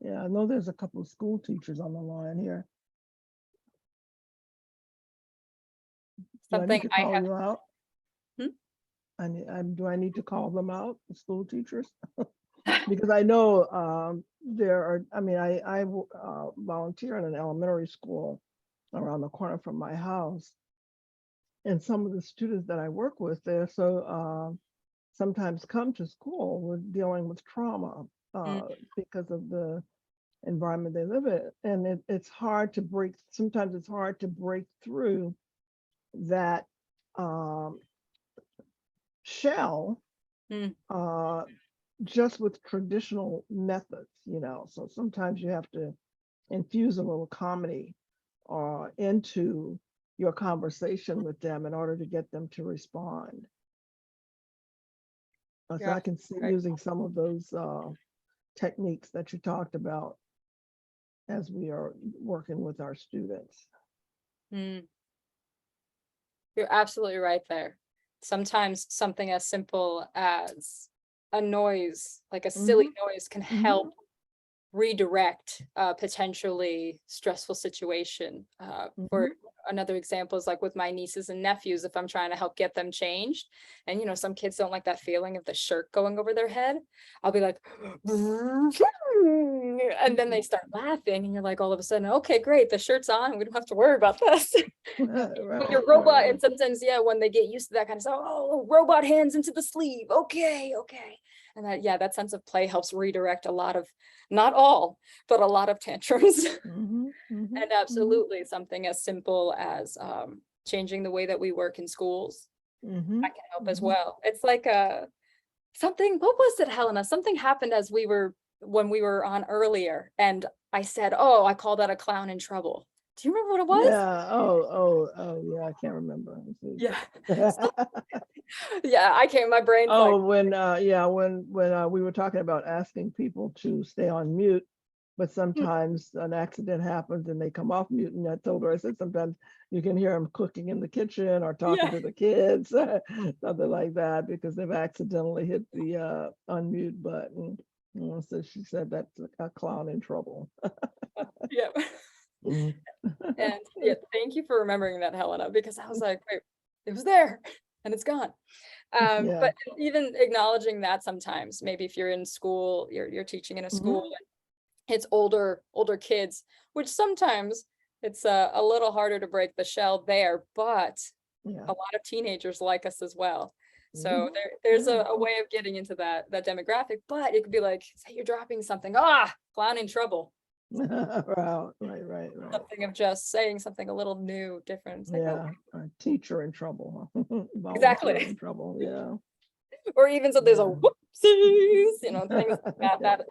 Yeah, I know there's a couple of school teachers on the line here. Something I have. You out? Do I need to call them out, the school teachers? Because I know there are, I volunteer in an elementary school around the corner from my house. And some of the students that I work with there, so sometimes come to school with dealing with trauma because of the environment they live in. And it's hard to break, sometimes it's hard to break through that shell just with traditional methods, so sometimes you have to infuse a little comedy into your conversation with them in order to get them to respond. So I can see using some of those techniques that you talked about as we are working with our students. You're absolutely right there. Sometimes something as simple as a noise, like a silly noise, can help redirect a potentially stressful situation. For another example is like with my nieces and nephews, if I'm trying to help get them changed, and some kids don't like that feeling of the shirt going over their head, I'll be like, and then they start laughing, and you're like, all of a sudden, okay, great, the shirt's on, we don't have to worry about this. Your robot, and sometimes, when they get used to that kind of stuff, oh, robot hands into the sleeve, okay. And that sense of play helps redirect a lot of, not all, but a lot of tantrums. And absolutely something as simple as changing the way that we work in schools. That can help as well. It's like something, what was it, Helena? Something happened when we were on earlier, and I said, oh, I called out a clown in trouble. Do you remember what it was? Yeah. Yeah. I can't remember. Yeah. I can't. My brain's when we were talking about asking people to stay on mute, But sometimes an accident happens and they come off mute. And I told her, I said, sometimes you can hear them cooking in the kitchen or talking to the kids, something like that, because they've accidentally hit the unmute button. So she said that's a clown in trouble. Yeah. Mm. And yeah, thank you for remembering that, Helena, because I was like, wait, it was there and it's gone. Yeah. But even acknowledging that sometimes, maybe if you're in school, you're teaching in a school, and it's older kids, which sometimes it's a little harder to break the shell there, but Yeah. a lot of teenagers like us as well. So Mhm. there's Yeah. a way of getting into that demographic, but it could be like, say you're dropping something, clown in trouble. Right. Something of just saying something a little new, different. It's like, oh, Yeah, a teacher in trouble. Volunteer Exactly. in trouble, yeah. or even so there's a Yeah. whoopsies, things like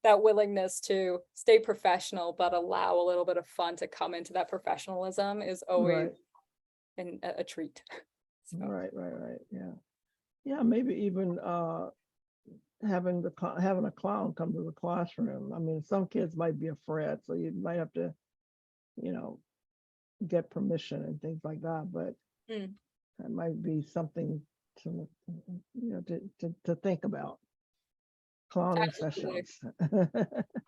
that willingness to stay professional, but allow a little bit of fun to come into that professionalism is always Right, a treat. So, right, yeah. Yeah, maybe even having a clown come to the classroom. I mean, some kids might be afraid, so you might have to, get permission and things like that, but that might be something to, to think about. Clowning Absolutely. sessions.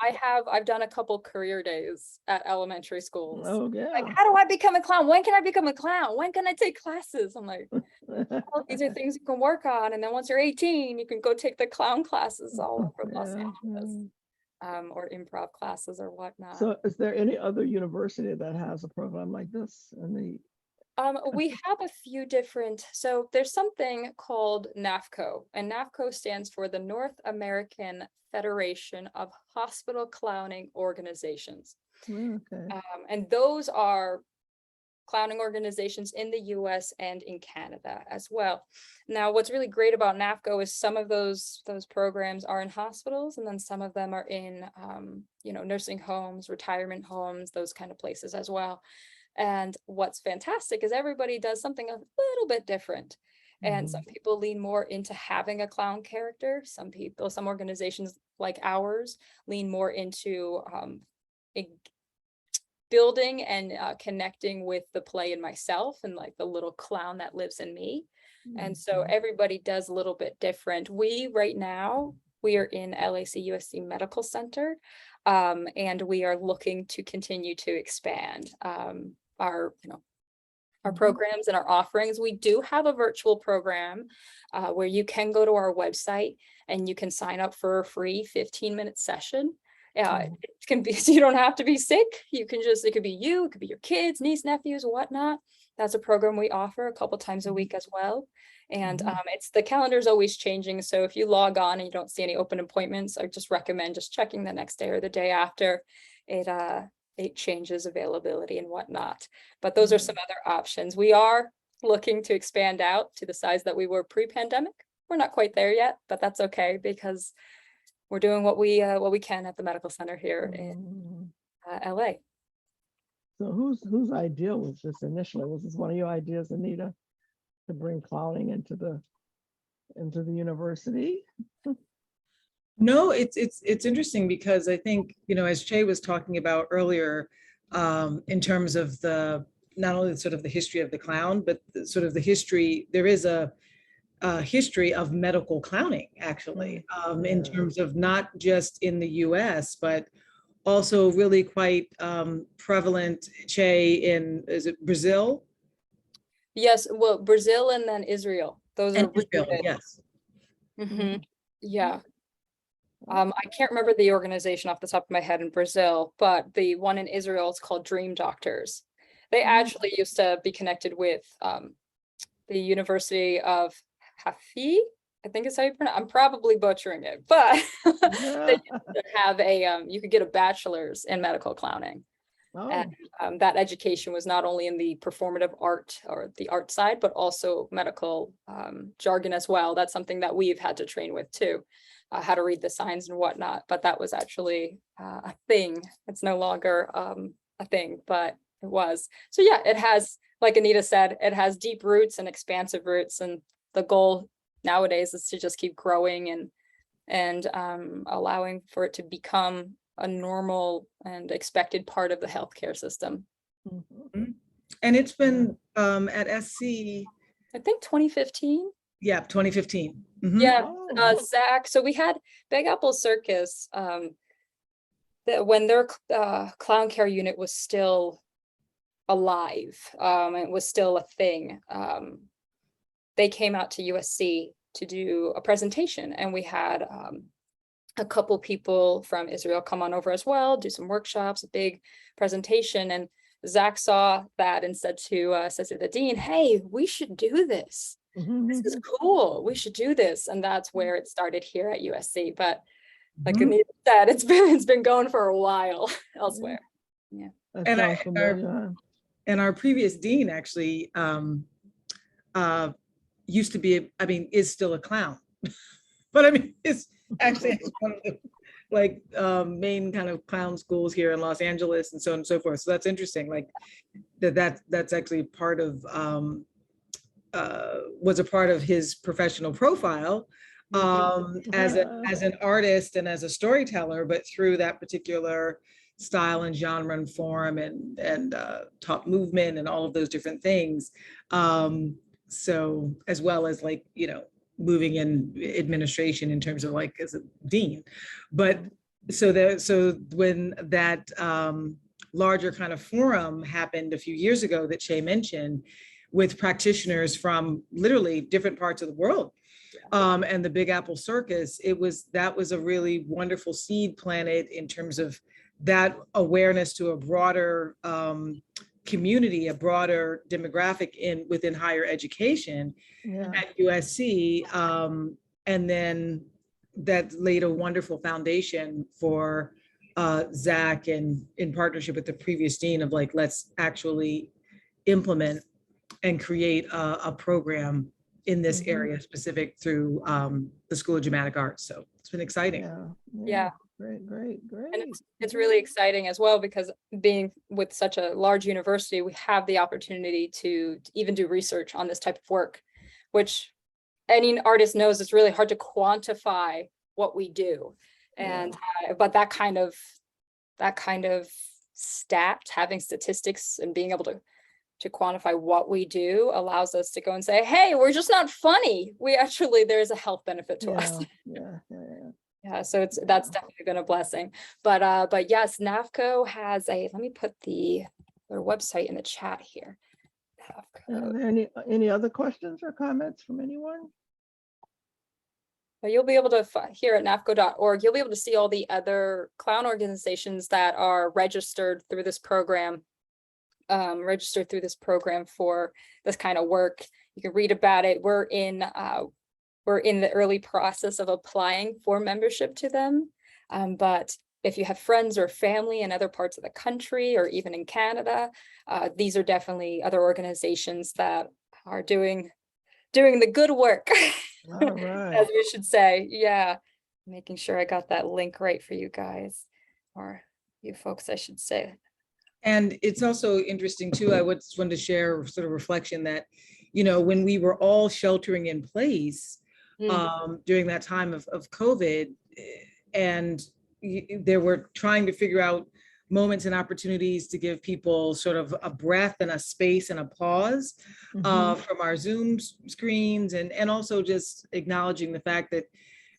I've done a couple career days at elementary schools. Oh, Like, yeah. how do I become a clown? When can I become a clown? When can I take classes? I'm like, well, these are things you can work on. And then once you're 18, you can go take the clown classes all over Los Yeah, Angeles, or improv classes or whatnot. So is there any other university that has a program like this? We have a few different, so there's something called NAFCO, and NAFCO stands for the North American Federation of Hospital Clowning Organizations. Okay. And those are clowning organizations in the US and in Canada as well. Now, what's really great about NAFCO is some of those programs are in hospitals, and then some of them are in nursing homes, retirement homes, those kind of places as well. And what's fantastic is everybody does something a little bit different. And some people lean more into having a clown character. Some organizations like ours lean more into building and connecting with the play in myself and like the little clown that lives in me. And so everybody does a little bit different. Right now, we are in LAC USC Medical Center, and we are looking to continue to expand our programs and our offerings. We do have a virtual program where you can go to our website and you can sign up for a free 15-minute session. It can be, you don't have to be sick. You can it could be you, it could be your kids, niece, nephews, whatnot. That's a program we offer a couple times a week as well. And the calendar's always changing. So if you log on and you don't see any open appointments, I just recommend just checking the next day or the day after. It changes availability and whatnot. But those are some other options. We are looking to expand out to the size that we were pre-pandemic. We're not quite there yet, but that's okay because we're doing what we can at the medical center here in LA. So whose idea was this initially? Was this one of your ideas, Anita, to bring clowning into the university? No, it's interesting because I think, as Chae was talking about earlier, in terms of not only sort of the history of the clown, but sort of the history, there is a history of medical clowning, actually, in terms of not just in the US, but also really quite prevalent, Chae, is it Brazil? Yes, well, Brazil and then Israel. Those are Israel, yes. Yeah. I can't remember the organization off the top of my head in Brazil, but the one in Israel is called Dream Doctors. They actually used to be connected with the University of Hafi, I think is how you pronounce it. I'm probably butchering it, but they used to have you could get a bachelor's in medical clowning. And that education was not only in the performative art or the art side, but also medical jargon as well. That's something that we've had to train with too, how to read the signs and whatnot. But that was actually a thing. It's no longer a thing, but it was. So yeah, it has, like Anita said, it has deep roots and expansive roots. And the goal nowadays is to just keep growing and allowing for it to become a normal and expected part of the healthcare system. Mhm. And it's been at SC, I think 2015. yeah, 2015. Mhm. Yeah, Oh. Zach. So we had Big Apple Circus, when their clown care unit was still alive, it was still a thing. They came out to USC to do a presentation, and we had a couple people from Israel come on over as well, do some workshops, a big presentation. And Zach saw that and said to the dean, "Hey, we should do this. This is cool. We should do this." And that's where it started here at USC. But like Mhm. Anita said, it's been going for a while elsewhere. Yeah. That And sounds familiar. And our previous dean actually used to be, is still a clown. But I mean, it's actually one of the like main kind of clown schools here in Los Angeles and so on and so forth. So that's interesting. Like that's actually part of was a part of his professional profile as an artist and as a storyteller, but through that particular style and genre and form and taught movement and all of those different things. So as well as like, moving in administration in terms of like as a dean. But so when that larger kind of forum happened a few years ago that Chae mentioned, with practitioners from literally different parts of the world, and the Big Apple Circus, that was a really wonderful seed planted in terms of that awareness to a broader community, a broader demographic within higher education at USC. And then that laid a wonderful foundation for Zach, and in partnership with the previous dean, of like, let's actually implement and create a program in this area specific through the School of Dramatic Arts. So it's been exciting. Yeah. Great. And it's really exciting as well, because being with such a large university, we have the opportunity to even do research on this type of work, which any artist knows it's really hard to quantify what we do. And but that kind of stat, having statistics and being able to quantify what we do, allows us to go and say, hey, we're just not funny. There's a health benefit to us. Yeah, so that's definitely been a blessing. But yes, NAFCO has let me put their website in the chat here. Are there any other questions or comments from anyone? But you'll be able to here at nafco.org, you'll be able to see all the other clown organizations that are registered through this program. For this kind of work. You can read about it. We're in the early process of applying for membership to them. But if you have friends or family in other parts of the country, or even in Canada, these are definitely other organizations that are doing the good work, All right. as we should say. Yeah, making sure I got that link right for you guys, or you folks, I should say. And it's also interesting too, I just wanted to share sort of reflection that, when we were all sheltering in place during that time of COVID, and they were trying to figure out moments and opportunities to give people sort of a breath and a space and a pause from our Zoom screens, and also just acknowledging the fact that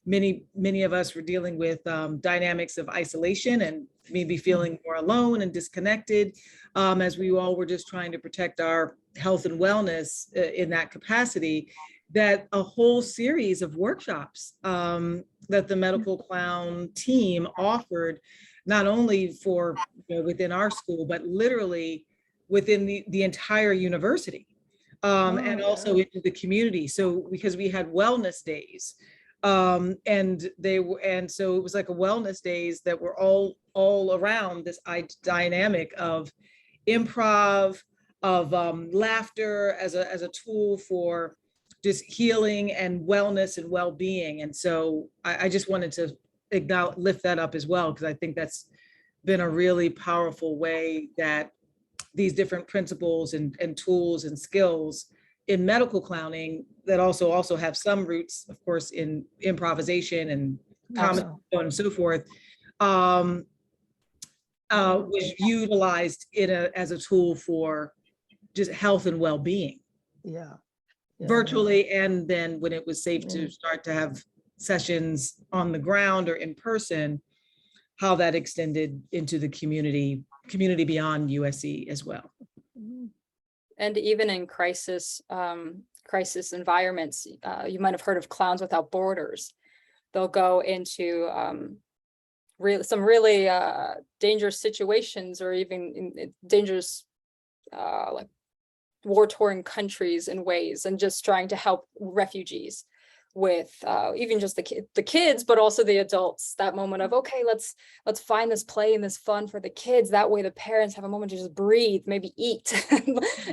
many of us were dealing with dynamics of isolation and maybe feeling more alone and disconnected, as we all were just trying to protect our health and wellness in that capacity, that a whole series of workshops that the Medical Clown team offered, not only for within our school, but literally within the entire university, and also into the community. So because we had wellness days, and so it was like a wellness days that were all around this dynamic of improv, of laughter as a tool for just healing and wellness and well-being. And so I just wanted to lift that up as well, because I think that's been a really powerful way that these different principles and tools and skills in medical clowning that also have some roots, of course, in improvisation and comedy, so on and so forth, was utilized as a tool for just health and well-being, Yeah. Yeah. virtually, and then when it was safe to start to have sessions on the ground or in person, how that extended into the community beyond USC as well. And even in crisis environments, you might have heard of Clowns Without Borders. They'll go into some really dangerous situations, or even in dangerous like war-torn countries in ways, and just trying to help refugees with even just the kids, but also the adults. That moment of, okay, let's find this play and this fun for the kids. That way the parents have a moment to just breathe, maybe eat,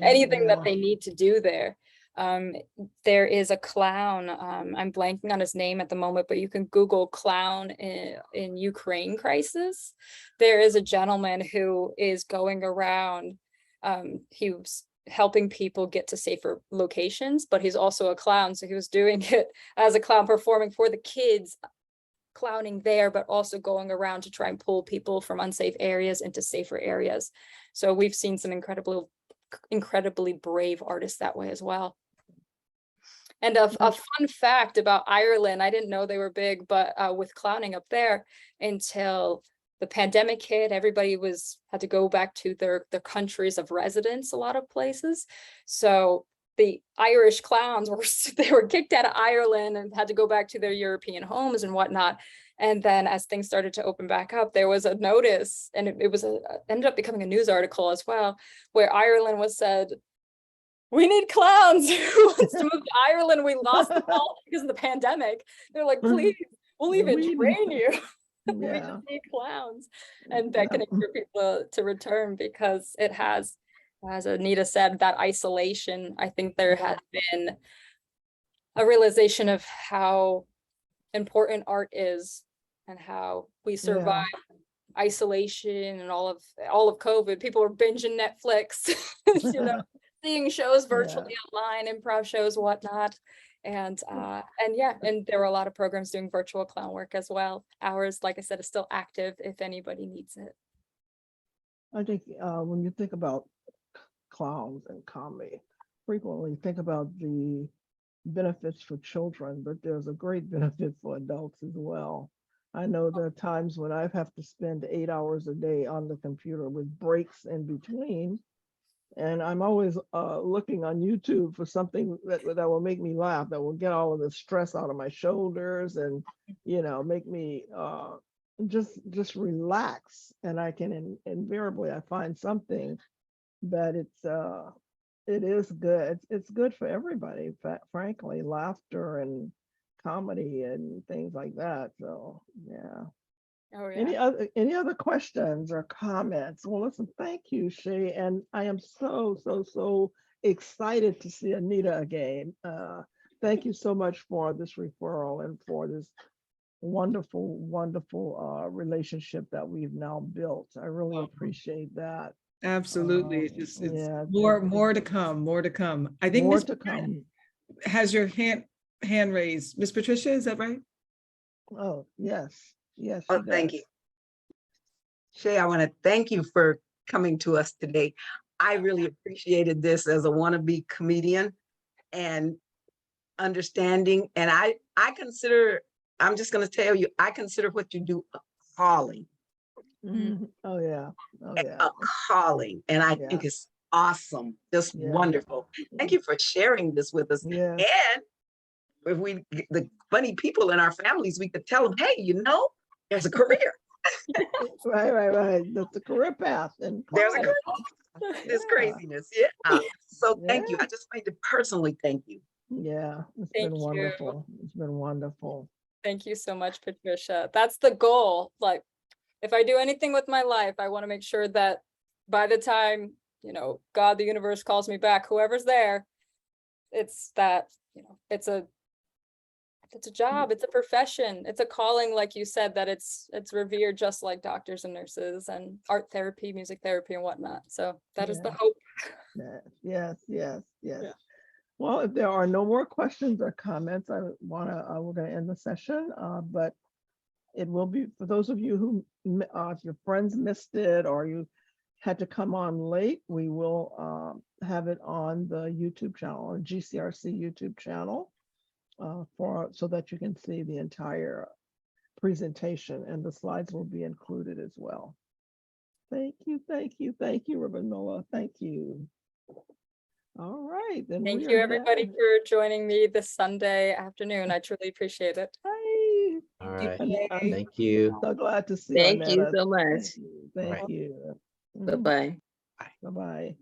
anything that they need to do there. There is a clown, I'm blanking on his name at the moment, but you can Google clown in Ukraine crisis. There is a gentleman who is going around, he was helping people get to safer locations, but he's also a clown. So he was doing it as a clown, performing for the kids, clowning there, but also going around to try and pull people from unsafe areas into safer areas. So we've seen some incredibly brave artists that way as well. And a fun fact about Ireland, I didn't know they were big, but with clowning up there, until the pandemic hit, everybody had to go back to their countries of residence, a lot of places. So the Irish clowns were kicked out of Ireland and had to go back to their European homes and whatnot. And then as things started to open back up, there was a notice, and it ended up becoming a news article as well, where Ireland was said, we need clowns. Who wants to move to Ireland? We lost them all because of the pandemic. They're like, please, we'll even train you. We just need clowns, and beckoning for people to return, because it has, as Anita said, that isolation. I think there has been a realization of how important art is and how we survive isolation and all of COVID. People were binging Netflix, seeing shows virtually online, improv shows, whatnot. And there were a lot of programs doing virtual clown work as well. Ours, like I said, is still active if anybody needs it. I think when you think about clowns and comedy, frequently think about the benefits for children, but there's a great benefit for adults as well. I know there are times when I have to spend 8 hours a day on the computer with breaks in between. And I'm always looking on YouTube for something that will make me laugh, that will get all of the stress out of my shoulders and, make me just relax. And I can invariably, I find something that it is good. It's good for everybody, frankly, laughter and comedy and things like that. So, yeah. Oh, yeah. Any other questions or comments? Well, listen, thank you, Chae, and I am so excited to see Anita again. Thank you so much for this referral and for this wonderful relationship that we've now built. I really appreciate that. Absolutely. It's more to come. I think more to come. Has your hand raised. Miss Patricia, is that right? Oh, yes. Yes. Oh, thank you. Chae, I want to thank you for coming to us today. I really appreciated this as a wannabe comedian and understanding. And I consider, I'm just going to tell you, I consider what you do a calling. Oh, yeah. A calling. And I think it's awesome. Just wonderful. Thank you for sharing this with us. Yeah. And if the funny people in our families, we could tell them, hey, there's a career. Right. That's a career path. And there's a career path. This craziness. Yeah. So thank you. I just wanted to personally thank you. Yeah. It's been wonderful. It's been wonderful. Thank you so much, Patricia. That's the goal. Like, if I do anything with my life, I want to make sure that by the time, God, the universe calls me back, whoever's there, it's that, it's a job, it's a profession, it's a calling, like you said, that it's revered just like doctors and nurses and art therapy, music therapy and whatnot. So that is the hope. Yes. Yeah. Well, if there are no more questions or comments, we're gonna end the session. But It will be, for those of you who, if your friends missed it or you had to come on late, we will have it on the YouTube channel, or GCRC YouTube channel, so that you can see the entire presentation, and the slides will be included as well. Thank you, Reverend Miller. Thank you. All right, then. Thank we you, are everybody, done. for joining me this Sunday afternoon. I truly appreciate it. Hi. All right, I'm thank you. so glad to see Thank you Arnetta. so much. Thank Right. you. Bye-bye. Bye-bye.